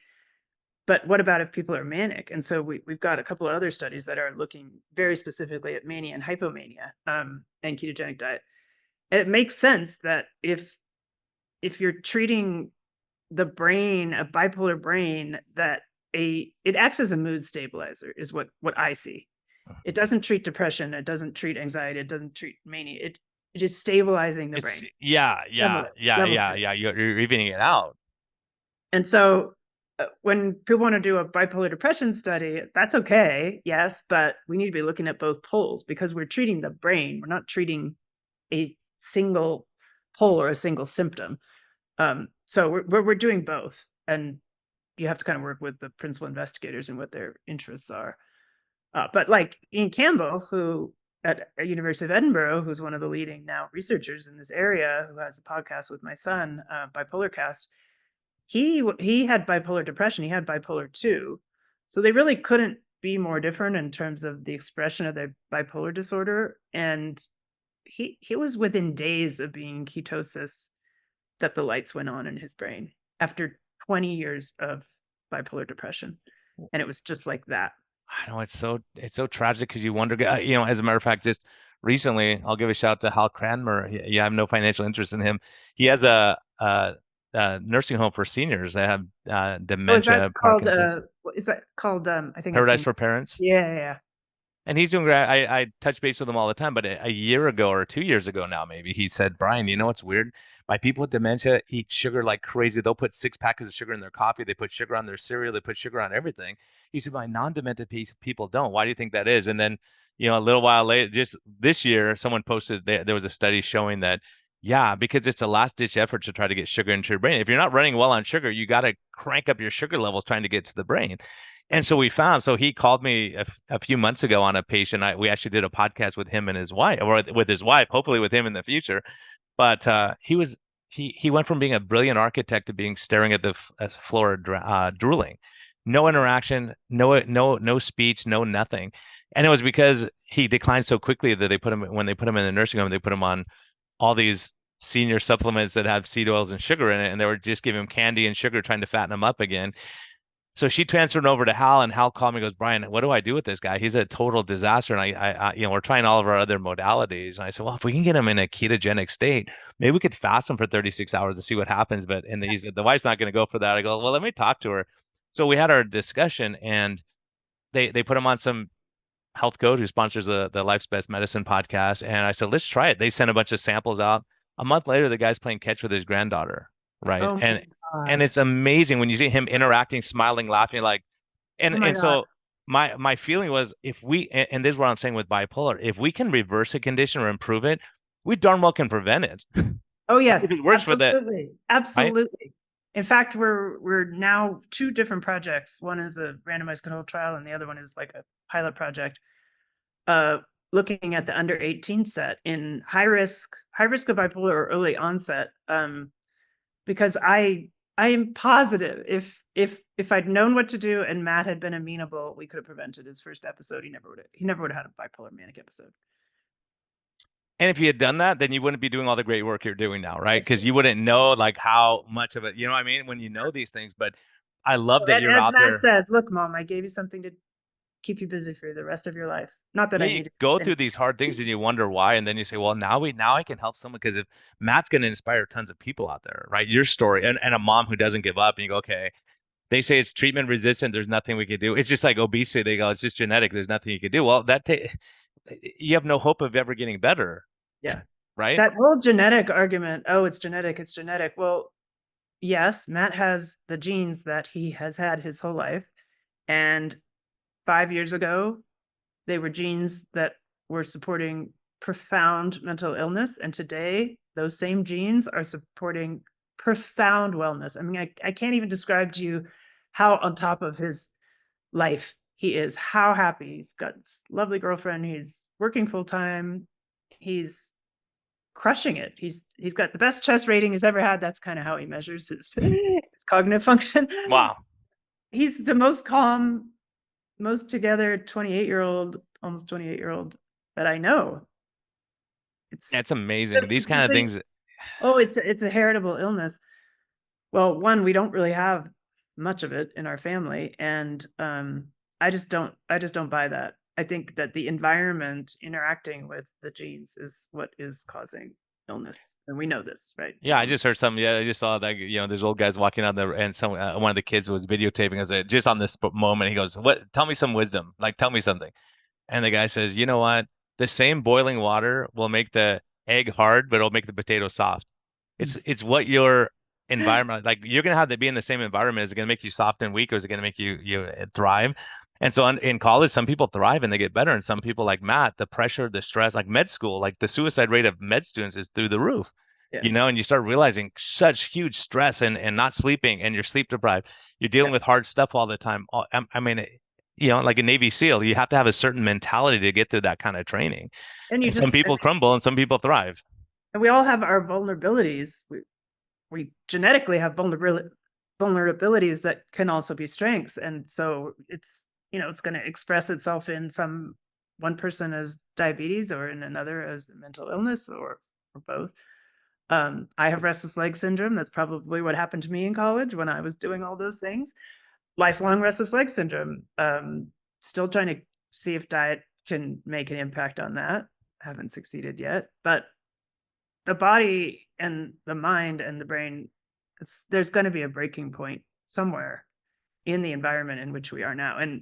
But what about if people are manic? And so we've got a couple of other studies that are looking very specifically at mania and hypomania, and ketogenic diet. And it makes sense that if you're treating the brain, a bipolar brain, that it acts as a mood stabilizer is what I see. It doesn't treat depression, it doesn't treat anxiety, it doesn't treat mania. It is stabilizing the It's brain. yeah, Level yeah, it, yeah, levels yeah, it. yeah. You're evening it out. And so when people want to do a bipolar depression study, that's okay, yes, but we need to be looking at both poles because we're treating the brain. We're not treating a single pole or a single symptom. So we're doing both, and you have to kind of work with the principal investigators and what their interests are. But like Ian Campbell, who at University of Edinburgh, who's one of the leading now researchers in this area, who has a podcast with my son, Bipolar Cast, he had bipolar depression. He had bipolar 2. So they really couldn't be more different in terms of the expression of their bipolar disorder. And he was within days of being ketosis that the lights went on in his brain after 20 years of bipolar depression. And it was just like that. I know it's so tragic because you wonder, as a matter of fact, just recently, I'll give a shout out to Hal Cranmer. Yeah, I have no financial interest in him. He has a nursing home for seniors that have Oh, is that dementia, called Parkinson's, what is that called? I think I've Paradise seen. for Parents. Yeah, yeah. And he's doing great. I touch base with him all the time, but a year ago or 2 years ago now, maybe he said, Brian, you know what's weird? My people with dementia eat sugar like crazy. They'll put 6 packets of sugar in their coffee. They put sugar on their cereal. They put sugar on everything. He said, my non-demented people don't. Why do you think that is? And then, a little while later, just this year, someone posted there was a study showing that, yeah, because it's a last ditch effort to try to get sugar into your brain. If you're not running well on sugar, you got to crank up your sugar levels trying to get to the brain. And so so he called me a few months ago on a patient. We actually did a podcast with him and his wife, or with his wife, hopefully with him in the future. But he went from being a brilliant architect to being staring at the floor drooling, no interaction, no speech, no nothing. And it was because he declined so quickly that when they put him in the nursing home, they put him on all these senior supplements that have seed oils and sugar in it, and they were just giving him candy and sugar, trying to fatten him up again. So she transferred over to Hal, and Hal called me and goes, Brian, what do I do with this guy? He's a total disaster. And we're trying all of our other modalities. And I said, well, if we can get him in a ketogenic state, maybe we could fast him for 36 hours to see what happens. He said, the wife's not going to go for that. I go, well, let me talk to her. So we had our discussion, and they put him on some health coach who sponsors the Life's Best Medicine podcast, and I said, let's try it. They sent a bunch of samples out. A month later, the guy's playing catch with his granddaughter, right? Oh my And God. it's amazing when you see him interacting, smiling, laughing, like, Oh my and God. so my feeling was, if we, and this is what I'm saying with bipolar, if we can reverse a condition or improve it, we darn well can prevent it. Oh If yes, it works for the absolutely. right. Absolutely. In fact, we're now two different projects. One is a randomized controlled trial and the other one is like a pilot project uh looking at the under 18 set in high risk of bipolar or early onset. Because I am positive if I'd known what to do and Matt had been amenable, we could have prevented his first episode. He never would have had a bipolar manic episode. And if you had done that, then you wouldn't be doing all the great work you're doing now, right? That's Because true. you wouldn't know like how much of it, you know what I mean? When you know these things, but I love that And you're as out Matt there. says, look, Mom, I gave you something to keep you busy for the rest of your life. Not that Yeah, I you needed go through anything these else. hard things and you wonder why, and then you say, well, now I can help someone because if Matt's going to inspire tons of people out there, right? Your story and a mom who doesn't give up, and you go, okay, they say it's treatment resistant. There's nothing we can do. It's just like obesity. They go, it's just genetic. There's nothing you can do. Well, you have no hope of ever getting better, Yeah. right? That whole genetic argument, oh, it's genetic, it's genetic. Well, yes, Matt has the genes that he has had his whole life. And 5 years ago, they were genes that were supporting profound mental illness. And today, those same genes are supporting profound wellness. I mean, I can't even describe to you how on top of his life he is, how happy. He's got this lovely girlfriend. He's working full time. He's crushing it. He's got the best chess rating he's ever had. That's kind of how he measures his cognitive function. Wow. He's the most calm, most together 28-year-old, almost 28-year-old that I know. Yeah, It's it's amazing. These to kind of think, things. oh, it's a heritable illness. Well, one, we don't really have much of it in our family, and I just don't buy that. I think that the environment interacting with the genes is what is causing illness, and we know this, right? Yeah, I just heard some. Yeah, I just saw that. There's old guys walking out there, and some one of the kids was videotaping us just on this moment. He goes, "What? Tell me some wisdom. Like, tell me something." And the guy says, "You know what? The same boiling water will make the egg hard, but it'll make the potato soft. It's what your environment like. You're gonna have to be in the same environment. Is it gonna make you soft and weak, or is it gonna make you thrive?" And so in college, some people thrive and they get better, and some people like Matt, the pressure, the stress, like med school, like the suicide rate of med students is through the roof. Yeah. And you start realizing such huge stress and not sleeping and you're sleep deprived. You're dealing Yeah. with hard stuff all the time. I mean, like a Navy SEAL, you have to have a certain mentality to get through that kind of training. And you And some just people crumble and some people thrive. and we all have our vulnerabilities. We genetically have vulnerabilities that can also be strengths, and so it's going to express itself in some one person as diabetes or in another as mental illness or both. I have restless leg syndrome. That's probably what happened to me in college when I was doing all those things. Lifelong restless leg syndrome. Still trying to see if diet can make an impact on that. Haven't succeeded yet, but the body and the mind and the brain, there's going to be a breaking point somewhere in the environment in which we are now. And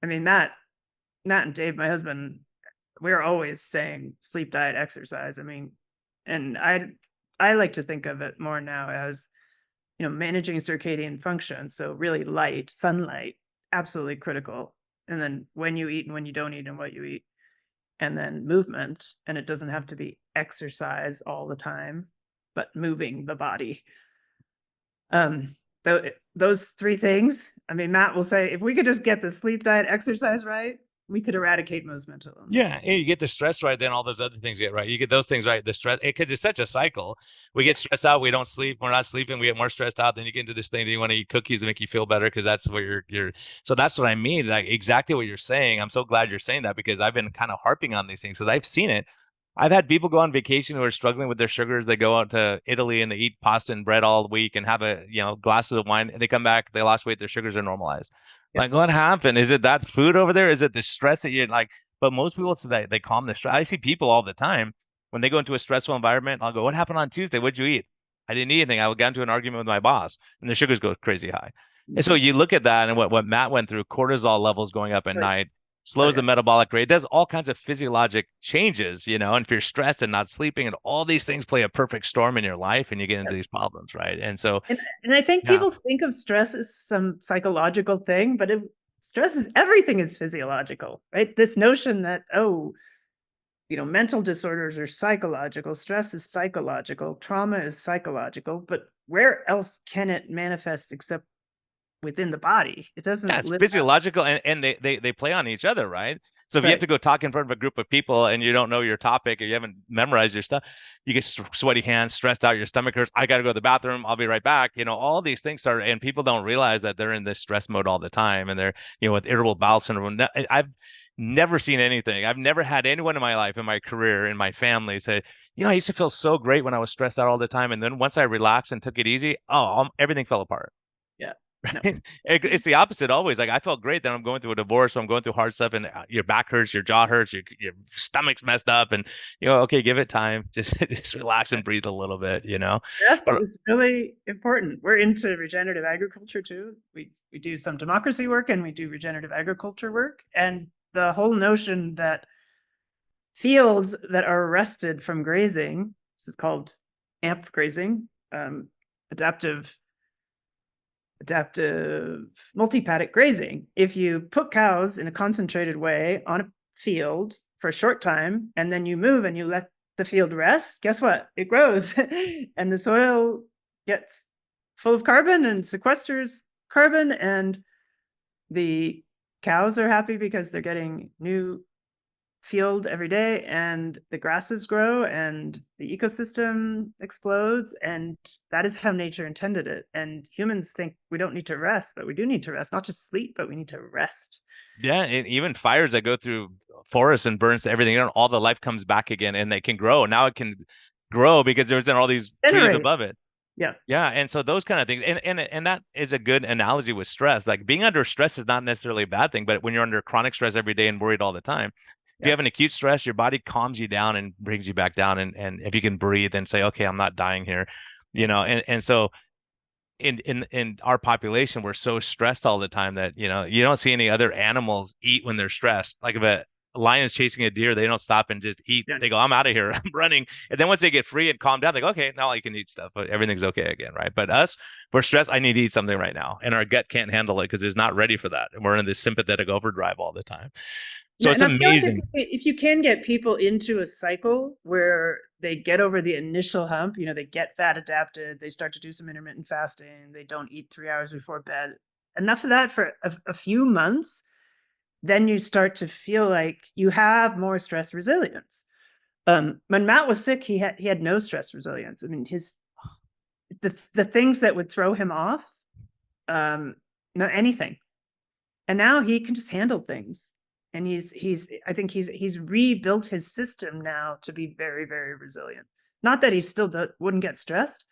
I mean, Matt and Dave, my husband, we're always saying sleep, diet, exercise. I mean, and I like to think of it more now as, managing circadian function. So really light, sunlight, absolutely critical. And then when you eat and when you don't eat and what you eat. And then movement. And it doesn't have to be exercise all the time, but moving the body. Those three things, I mean, Matt will say, if we could just get the sleep, diet, exercise right, we could eradicate most mental illness. Yeah, and you get the stress right, then all those other things get right. You get those things right. The stress, because it's such a cycle. We Yeah. get stressed out, we don't sleep, we're not sleeping, we get more stressed out. Then you get into this thing that you want to eat cookies to make you feel better because that's what you're. So that's what I mean. Like exactly what you're saying. I'm so glad you're saying that because I've been kind of harping on these things because I've seen it. I've had people go on vacation who are struggling with their sugars. They go out to Italy and they eat pasta and bread all week and have glasses of wine and they come back, they lost weight, their sugars are normalized. Yeah. Like what happened? Is it that food over there? Is it the stress that you're like? But most people, it's that they calm the stress. I see people all the time when they go into a stressful environment. I'll go, "What happened on Tuesday? What'd you eat?" "I didn't eat anything. I got into an argument with my boss," and the sugars go crazy high. And so Mhm. you look at that and what Matt went through, cortisol levels going up at Right. night, Oh slows the yeah. metabolic rate, does all kinds of physiologic changes, and if you're stressed and not sleeping and all these things play a perfect storm in your life and you get into Yep. these problems, right? And so, And I think yeah, people think of stress as some psychological thing, but stress is everything is physiological, right? This notion that, oh, mental disorders are psychological, stress is psychological, trauma is psychological, but where else can it manifest except within the body? It yeah, doesn't it's live out. physiological and they play on each other, right? So That's if you have right. to go talk in front of a group of people and you don't know your topic or you haven't memorized your stuff, you get sweaty hands, stressed out, your stomach hurts. I got to go to the bathroom. I'll be right back. All these things start, and people don't realize that they're in this stress mode all the time, and they're, with irritable bowel syndrome. I've never seen anything. I've never had anyone in my life, in my career, in my family say, I used to feel so great when I was stressed out all the time, and then once I relaxed and took it easy, everything fell apart. Yeah. No. It's the opposite always. Like I felt great that I'm going through a divorce, so I'm going through hard stuff, and your back hurts, your jaw hurts, your stomach's messed up, and okay, give it time, just relax and breathe a little bit, Stress But is really important. We're into regenerative agriculture too. We do some democracy work and we do regenerative agriculture work. And the whole notion that fields that are arrested from grazing, this is called AMP grazing, adaptive multi-paddock grazing. If you put cows in a concentrated way on a field for a short time, and then you move and you let the field rest, guess what? It grows and the soil gets full of carbon and sequesters carbon, and the cows are happy because they're getting new field every day, and the grasses grow and the ecosystem explodes, and that is how nature intended it. And humans think we don't need to rest, but we do need to rest, not just sleep, but we need to rest. yeah, and even fires that go through forests and burns everything, all the life comes back again, and they can grow. Now it can grow because there's all these trees Generate. above it. Yeah. Yeah, and so those kind of things, and that is a good analogy with stress. Like being under stress is not necessarily a bad thing, but when you're under chronic stress every day and worried all the time, if you Yeah. have an acute stress, your body calms you down and brings you back down, and if you can breathe and say, okay, I'm not dying here, and so in our population, we're so stressed all the time that you don't see any other animals eat when they're stressed. Like if a lion is chasing a deer, they don't stop and just eat. Yeah. They go, I'm out of here. I'm running. And then once they get free and calm down, they go, okay, now I can eat stuff, but everything's okay again, right? But us, we're stressed. I need to eat something right now, and our gut can't handle it because it's not ready for that, and we're in this sympathetic overdrive all the time. So it's And I feel like amazing. if you can get people into a cycle where they get over the initial hump, they get fat adapted, they start to do some intermittent fasting, they don't eat 3 hours before bed, enough of that for a few months, then you start to feel like you have more stress resilience. When Matt was sick, he had no stress resilience. I mean, the things that would throw him off, no anything, and now he can just handle things. And I think he's rebuilt his system now to be very, very resilient. Not that he still wouldn't get stressed,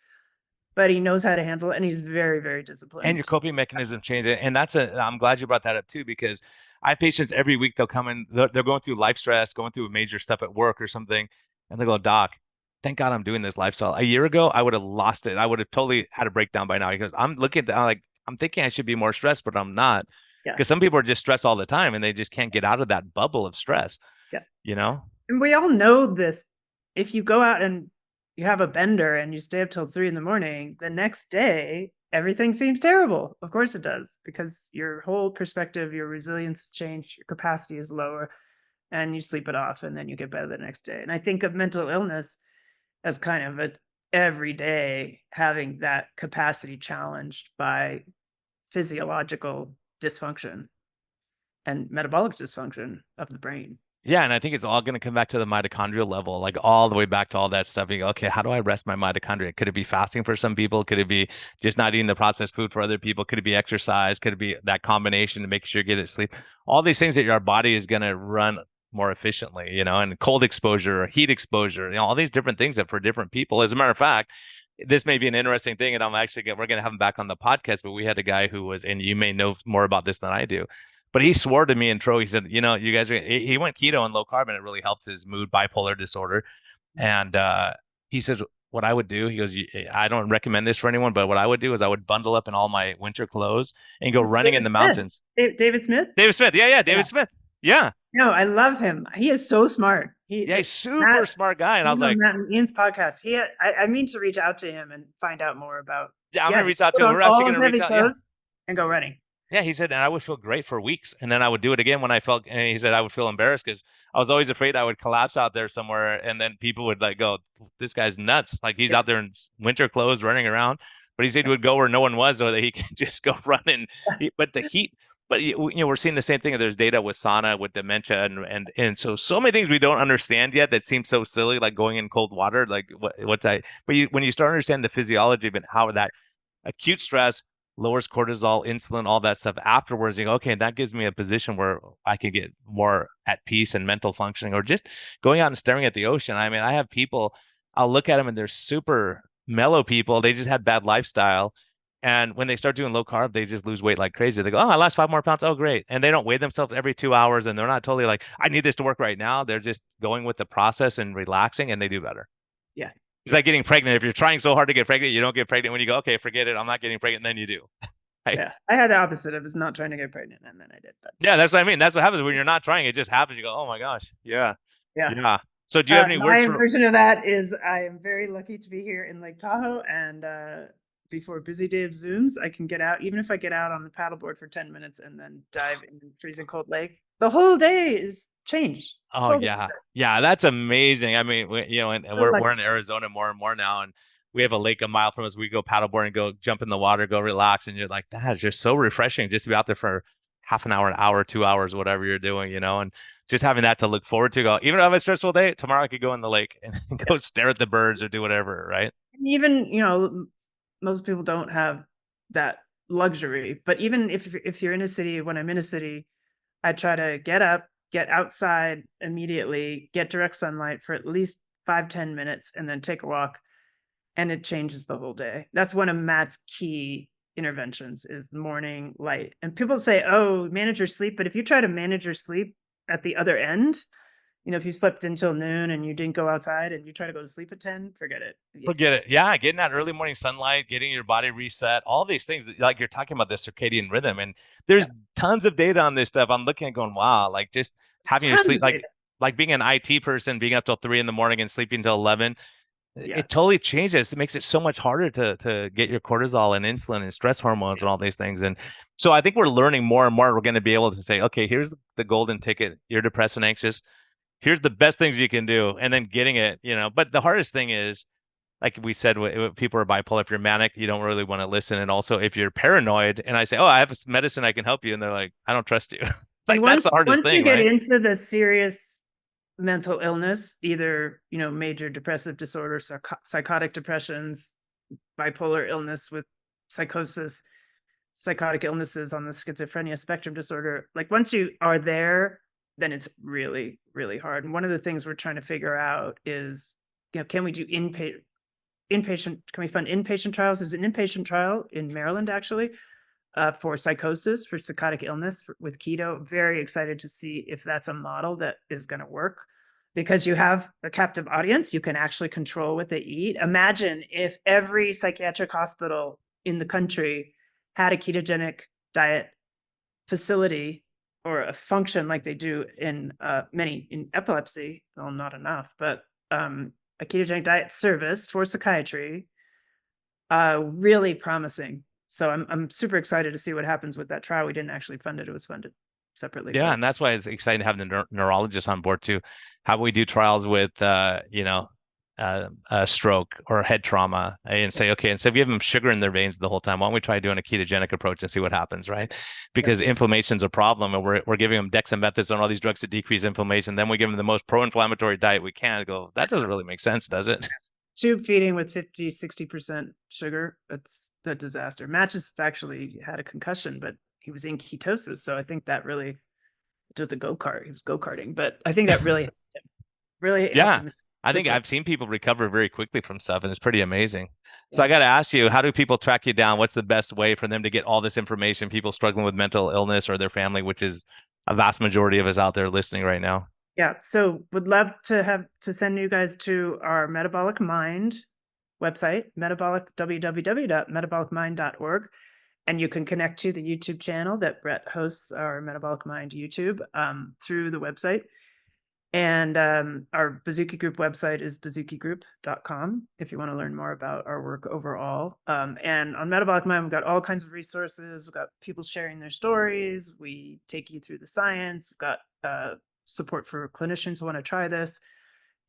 but he knows how to handle it, and he's very, very And your disciplined. coping mechanism change. And I'm glad you brought that up too, because I have patients every week, they'll come in, they're going through life stress, going through major stuff at work or something. And they go, Doc, thank God I'm doing this lifestyle. A year ago, I would have lost it. I would have totally had a breakdown by now because I'm looking at that, I'm like, I'm thinking I should be more stressed, but I'm not. Yeah, Because some people are just stressed all the time and they just can't get out of that bubble of stress, yeah. you know? And we all know this. If you go out and you have a bender and you stay up till 3 in the morning, the next day everything seems terrible. Of course it does, because your whole perspective, your resilience change, your capacity is lower, and you sleep it off, and then you get better the next day. And I think of mental illness as kind of a every day having that capacity challenged by physiological dysfunction and metabolic dysfunction of the brain. Yeah, and I think it's all going to come back to the mitochondrial level, like all the way back to all that stuff. You go, okay, how do I rest my mitochondria? Could it be fasting for some people? Could it be just not eating the processed food for other people? Could it be exercise? Could it be that combination to make sure you get it sleep? All these things that your body is going to run more efficiently, and cold exposure or heat exposure, all these different things that for different people. As a matter of fact, this may be an interesting thing, and we're going to have him back on the podcast, but we had a guy who was, and you may know more about this than I do, but he swore to me in Tro, he said, you guys he went keto and low carb and it really helped his mood, bipolar disorder. And he says, what I would do, he goes, I don't recommend this for anyone, but what I would do is I would bundle up in all my winter clothes and go This is running in David the Smith. mountains. David Smith? David Smith. Yeah, yeah, Yeah. David Smith. Yeah. No, I love him. He is so smart. Yeah, he's super Matt, smart guy. And I was he's on like, Matt and Ian's podcast. I mean to reach out to him and find out more about, yeah, I'm yeah, gonna just reach out put to him. on We're actually all gonna his reach heavy out. Yeah. clothes and go running. Yeah, he said, and I would feel great for weeks, and then I would do it again when I felt. And he said I would feel embarrassed because I was always afraid I would collapse out there somewhere, and then people would like go, "This guy's nuts! Like he's Yeah, out there in winter clothes running around." But he said he would go where no one was, so that he can just go running. But the heat, but we're seeing the same thing. There's data with sauna, with dementia, and so many things we don't understand yet that seem so silly, like going in cold water, like what's that? But when you start understanding the physiology of it, how that acute stress lowers cortisol, insulin, all that stuff afterwards. You go, okay, that gives me a position where I can get more at peace and mental functioning, or just going out and staring at the ocean. I mean, I have people, I'll look at them and they're super mellow people. They just had bad lifestyle. And when they start doing low carb, they just lose weight like crazy. They go, oh, I lost 5 more pounds. Oh, great. And they don't weigh themselves every 2 hours. And they're not totally like, I need this to work right now. They're just going with the process and relaxing, and they do better. yeah, It's like getting pregnant. If you're trying so hard to get pregnant, you don't get pregnant. When you go, okay, forget it, I'm not getting pregnant, then you do. Right? yeah. I had the opposite. I was not trying to get pregnant, and then I did. But Yeah, that's what I mean. That's what happens when you're not trying. It just happens. You go, oh my gosh. Yeah. yeah, Yeah. So do you have any words my for version of that is I am very lucky to be here in Lake Tahoe, and before a busy day of Zooms, I can get out. Even if I get out on the paddleboard for 10 minutes and then dive in the freezing cold lake, the whole day is changed. Oh Totally. yeah. Yeah, that's amazing. I mean, and So we're lucky. in Arizona more and more now, and we have a lake a mile from us. We go paddleboard and go jump in the water, go relax, and you're like, that is just so refreshing just to be out there for half an hour, 2 hours, whatever you're doing, and just having that to look forward to. Go, even if I have a stressful day, tomorrow I could go in the lake and go stare at the birds or do whatever, right? Even most people don't have that luxury. But even if you're in a city, when I'm in a city, I try to get up, get outside immediately, get direct sunlight for at least 5-10 minutes, and then take a walk. And it changes the whole day. That's one of Matt's key interventions is the morning light. And people say, oh, manage your sleep. But if you try to manage your sleep at the other end, if you slept until noon and you didn't go outside and you try to go to sleep at 10, forget it. Forget it. Yeah, getting that early morning sunlight, getting your body reset, all these things, like you're talking about the circadian rhythm. And there's Yeah. tons of data on this stuff. I'm looking at going, wow, like just There's having your tons sleep, of data. like being an IT person, being up till 3 in the morning and sleeping till 11, Yeah. it totally changes. It makes it so much harder to get your cortisol and insulin and stress hormones and all these things. And so I think we're learning more and more. We're going to be able to say, okay, here's the golden ticket. You're depressed and anxious. Here's the best things you can do, and then getting it. But the hardest thing is, like we said, people are bipolar. If you're manic, you don't really want to listen. And also, if you're paranoid, and I say, "Oh, I have medicine I can help you," and they're like, "I don't trust you." And Like that's the hardest once you thing, get right? into the serious mental illness, either, major depressive disorder, psychotic depressions, bipolar illness with psychosis, psychotic illnesses on the schizophrenia spectrum disorder, like once you are there, then it's really, really hard. And one of the things we're trying to figure out is, can we do inpatient, can we fund inpatient trials? There's an inpatient trial in Maryland, actually, for psychosis, for psychotic illness with keto. Very excited to see if that's a model that is going to work, because you have a captive audience. You can actually control what they eat. Imagine if every psychiatric hospital in the country had a ketogenic diet facility or a function like they do in many in epilepsy. Well, not enough, but a ketogenic diet service for psychiatry. Really promising. So I'm super excited to see what happens with that trial. We didn't actually fund it; it was funded separately. Yeah, But and that's why it's exciting to have the neurologist on board too. How we do trials with, stroke or head trauma, and say, okay, instead of giving them sugar in their veins the whole time, why don't we try doing a ketogenic approach and see what happens, right? yeah, Because inflammation's a problem, and we're giving them dexamethasone, all these drugs to decrease inflammation. Then we give them the most pro-inflammatory diet we can. Go, that doesn't really make sense, does it? tube feeding with 50-60% sugar. That's a disaster. Matt just actually had a concussion, but he was in ketosis. So I think that really just a go-kart. He was go-karting, but I think that really helped Yeah. him I think quickly. I've seen people recover very quickly from stuff, and it's pretty amazing. So Yeah. I got to ask you, how do people track you down? What's the best way for them to get all this information? People struggling with mental illness or their family, which is a vast majority of us out there listening right now. Yeah. So would love to send you guys to our Metabolic Mind website, www.metabolicmind.org. And you can connect to the YouTube channel that Brett hosts, our Metabolic Mind YouTube, through the website. And our Baszucki Group website is bazzuckigroup.com if you want to learn more about our work overall. And on Metabolic Mind, we've got all kinds of resources. We've got people sharing their stories. We take you through the science. We've got support for clinicians who want to try this,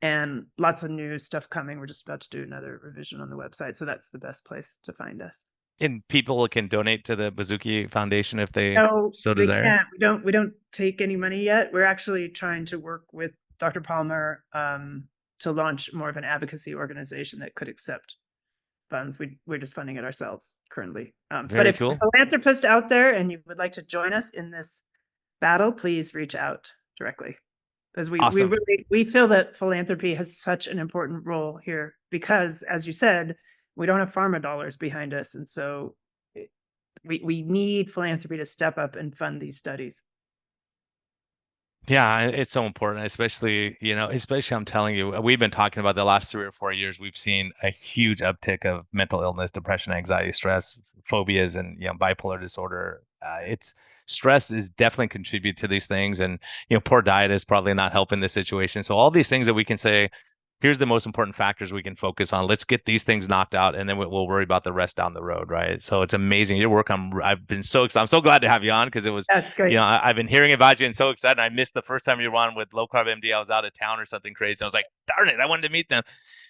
and lots of new stuff coming. We're just about to do another revision on the website. So that's the best place to find us. And people can donate to the Baszucki Foundation if they No, so they desire. can't. We don't take any money yet. We're actually trying to work with Dr. Palmer to launch more of an advocacy organization that could accept funds. We're just funding it ourselves currently. But Very if you're cool. a philanthropist out there and you would like to join us in this battle, please reach out directly, because Awesome. we feel that philanthropy has such an important role here, because, as you said, we don't have pharma dollars behind us, and so we need philanthropy to step up and fund these studies. Yeah, it's so important, especially, especially I'm telling you, we've been talking about the last 3 or 4 years, we've seen a huge uptick of mental illness, depression, anxiety, stress, phobias, and, bipolar disorder. It's stress is definitely contribute to these things. And, poor diet is probably not helping the situation. So all these things that we can say, here's the most important factors we can focus on. Let's get these things knocked out, and then we'll worry about the rest down the road, right? So it's amazing your work. I've been so excited. I'm so glad to have you on, because it was, That's great. I've been hearing about you and so excited. I missed the first time you were on with Low Carb MD. I was out of town or something crazy. I was like, darn it, I wanted to meet them.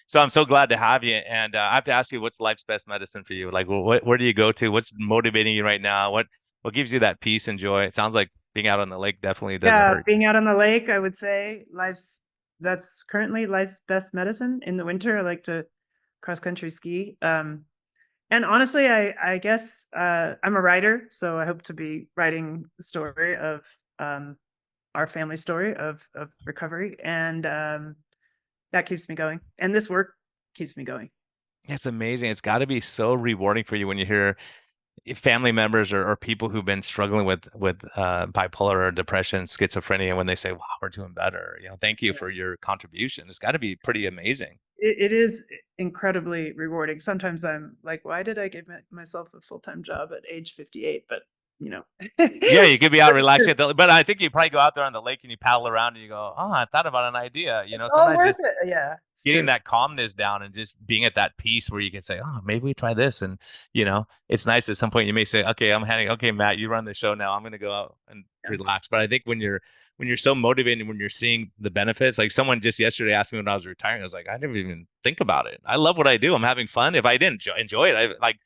So I'm so glad to have you. And I have to ask you, what's life's best medicine for you? Like, where do you go to? What's motivating you right now? What gives you that peace and joy? It sounds like being out on the lake definitely doesn't Yeah, hurt. being out on the lake, I would say that's currently life's best medicine. In the winter, I like to cross country ski. And honestly, I guess I'm a writer, so I hope to be writing the story of our family story of recovery, and that keeps me going. And this work keeps me going. It's amazing. It's got to be so rewarding for you when you hear family members or people who've been struggling with bipolar or depression, schizophrenia, when they say, "Wow, we're doing better." Thank you for your contribution. It's got to be pretty amazing. It is incredibly rewarding. Sometimes I'm like, why did I give myself a full-time job at age 58? But you know, Yeah, you could be out but relaxing but I think you probably go out there on the lake and you paddle around and you go, "Oh, I thought about an idea." it's all Sometimes worth just it. Yeah, it's getting true. that calmness down and just being at that peace where you can say, "Oh, maybe we try this." And it's nice at some point you may say, "Okay, okay, Matt, you run the show now. I'm going to go out and Yeah, relax." But I think when you're so motivated, when you're seeing the benefits, like someone just yesterday asked me when I was retiring, I was like, I didn't even think about it. I love what I do. I'm having fun. If I didn't enjoy it,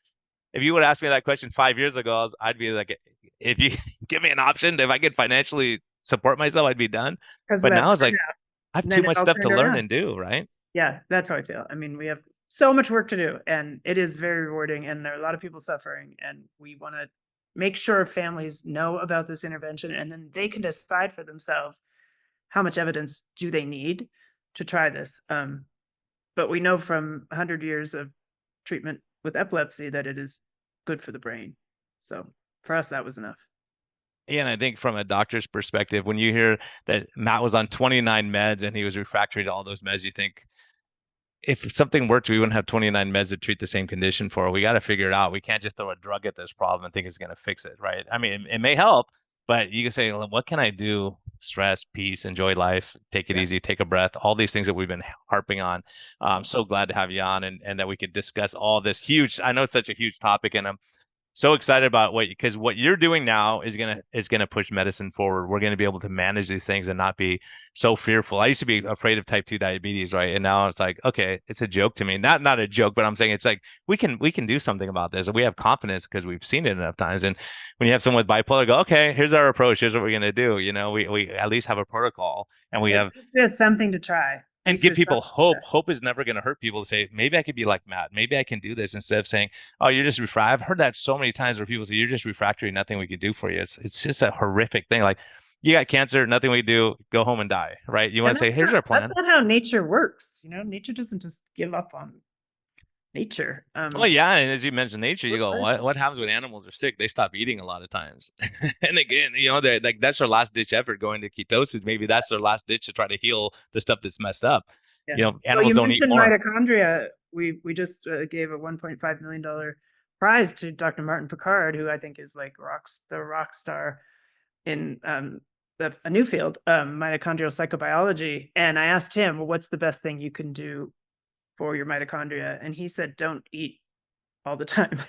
if you would ask me that question 5 years ago, I'd be like, if you give me an option, if I could financially support myself, I'd be done. because of But that now it's like burnout, I have and too then it much all stuff to turned learn around. and do, right? Yeah, that's how I feel. I mean, we have so much work to do, and it is very rewarding, and there are a lot of people suffering, and we want to make sure families know about this intervention, and then they can decide for themselves how much evidence do they need to try this. But we know from 100 years of treatment with epilepsy that it is good for the brain. So for us, that was enough. Yeah, and I think from a doctor's perspective, when you hear that Matt was on 29 meds and he was refractory to all those meds, you think, if something worked, we wouldn't have 29 meds to treat the same condition for. We got to figure it out. We can't just throw a drug at this problem and think it's going to fix it, right? I mean, it may help, but you can say, "Well, what can I do? Stress, peace, enjoy life, take it Yeah. easy, take a breath." All these things that we've been harping on. I'm so glad to have you on, and that we could discuss all this huge. I know it's such a huge topic, and I'm so excited about because what you're doing now is gonna push medicine forward. We're gonna be able to manage these things and not be so fearful. I used to be afraid of type 2 diabetes, right? And now it's like, okay, it's a joke to me. Not a joke, but I'm saying it's like we can do something about this. And we have confidence because we've seen it enough times. And when you have someone with bipolar, go, okay, here's our approach. Here's what we're gonna do. We at least have a protocol, and we At have least there's something to try. At and least give there's people something to hope. try. Hope is never going to hurt people to say, maybe I could be like Matt. Maybe I can do this, instead of saying, "Oh, you're just refractory." I've heard that so many times where people say, "You're just refractory. Nothing we can do for you." It's just a horrific thing. Like, you got cancer, nothing we do. Go home and die, right? You want And to say, "Here's our that's plan." not how nature works. Nature doesn't just give up on nature. Oh yeah, and as you mentioned nature, you We're go, fine. what happens when animals are sick? They stop eating a lot of times. And again, they like that's their last ditch effort going to ketosis. Maybe that's their last ditch to try to heal the stuff that's messed up. Yeah. Well, Animals you don't eat mentioned more. mitochondria. We just gave a $1.5 million prize to Dr. Martin Picard, who I think is like the rock star in a new field, mitochondrial psychobiology. And I asked him, well, what's the best thing you can do for your mitochondria? And he said, don't eat all the time.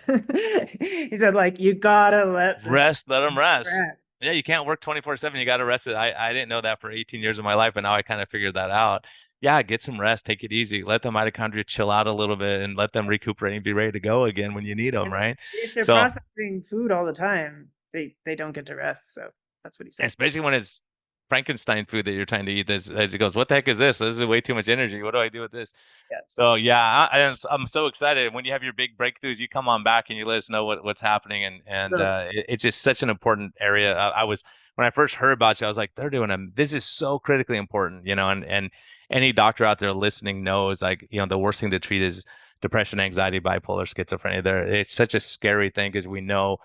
He said, like, you gotta let this Rest, let them rest. rest. Yeah, you can't work 24/7. You got to rest it. I didn't know that for 18 years of my life, but now I kind of figured that out. Yeah, get some rest, take it easy, let the mitochondria chill out a little bit and let them recuperate and be ready to go again when you need them, right? If they're So, processing food all the time, they don't get to rest. So that's what he said. especially when it's Frankenstein food that you're trying to eat, this it goes, what the heck is this? This is way too much energy. What do I do with this? Yeah. So yeah, I'm so excited. When you have your big breakthroughs, you come on back and you let us know what's happening, and So, it's just such an important area. I was when I first heard about you, I was like, they're doing them. This is so critically important, and any doctor out there listening knows, like, the worst thing to treat is depression, anxiety, bipolar, schizophrenia. It's such a scary thing because we know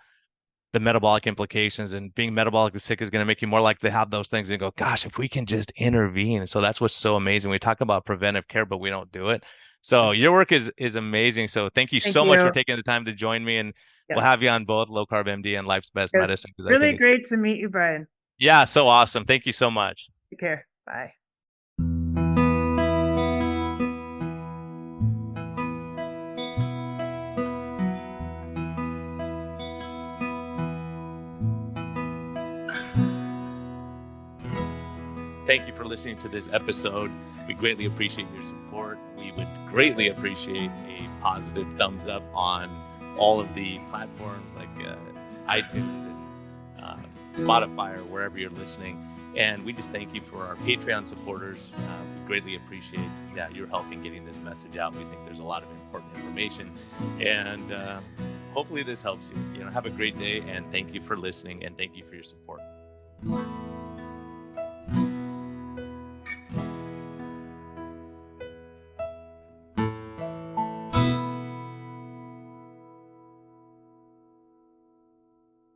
the metabolic implications, and being metabolically sick is going to make you more likely to have those things, and go, gosh, if we can just intervene. So that's what's so amazing. We talk about preventive care, but we don't do it. So your work is amazing. So thank you thank so much for you. taking the time to join me, and Yeah. we'll have you on both Low Carb MD and Life's Best It was Medicine, because I really think it's, great to meet you, Brian. yeah, so awesome. Thank you so much. Take care. Bye. Thank you for listening to this episode. We greatly appreciate your support. We would greatly appreciate a positive thumbs up on all of the platforms like iTunes and Spotify, or wherever you're listening. And we just thank you for our Patreon supporters. We greatly appreciate your help in getting this message out. We think there's a lot of important information, and hopefully this helps you. Have a great day, and thank you for listening, and thank you for your support.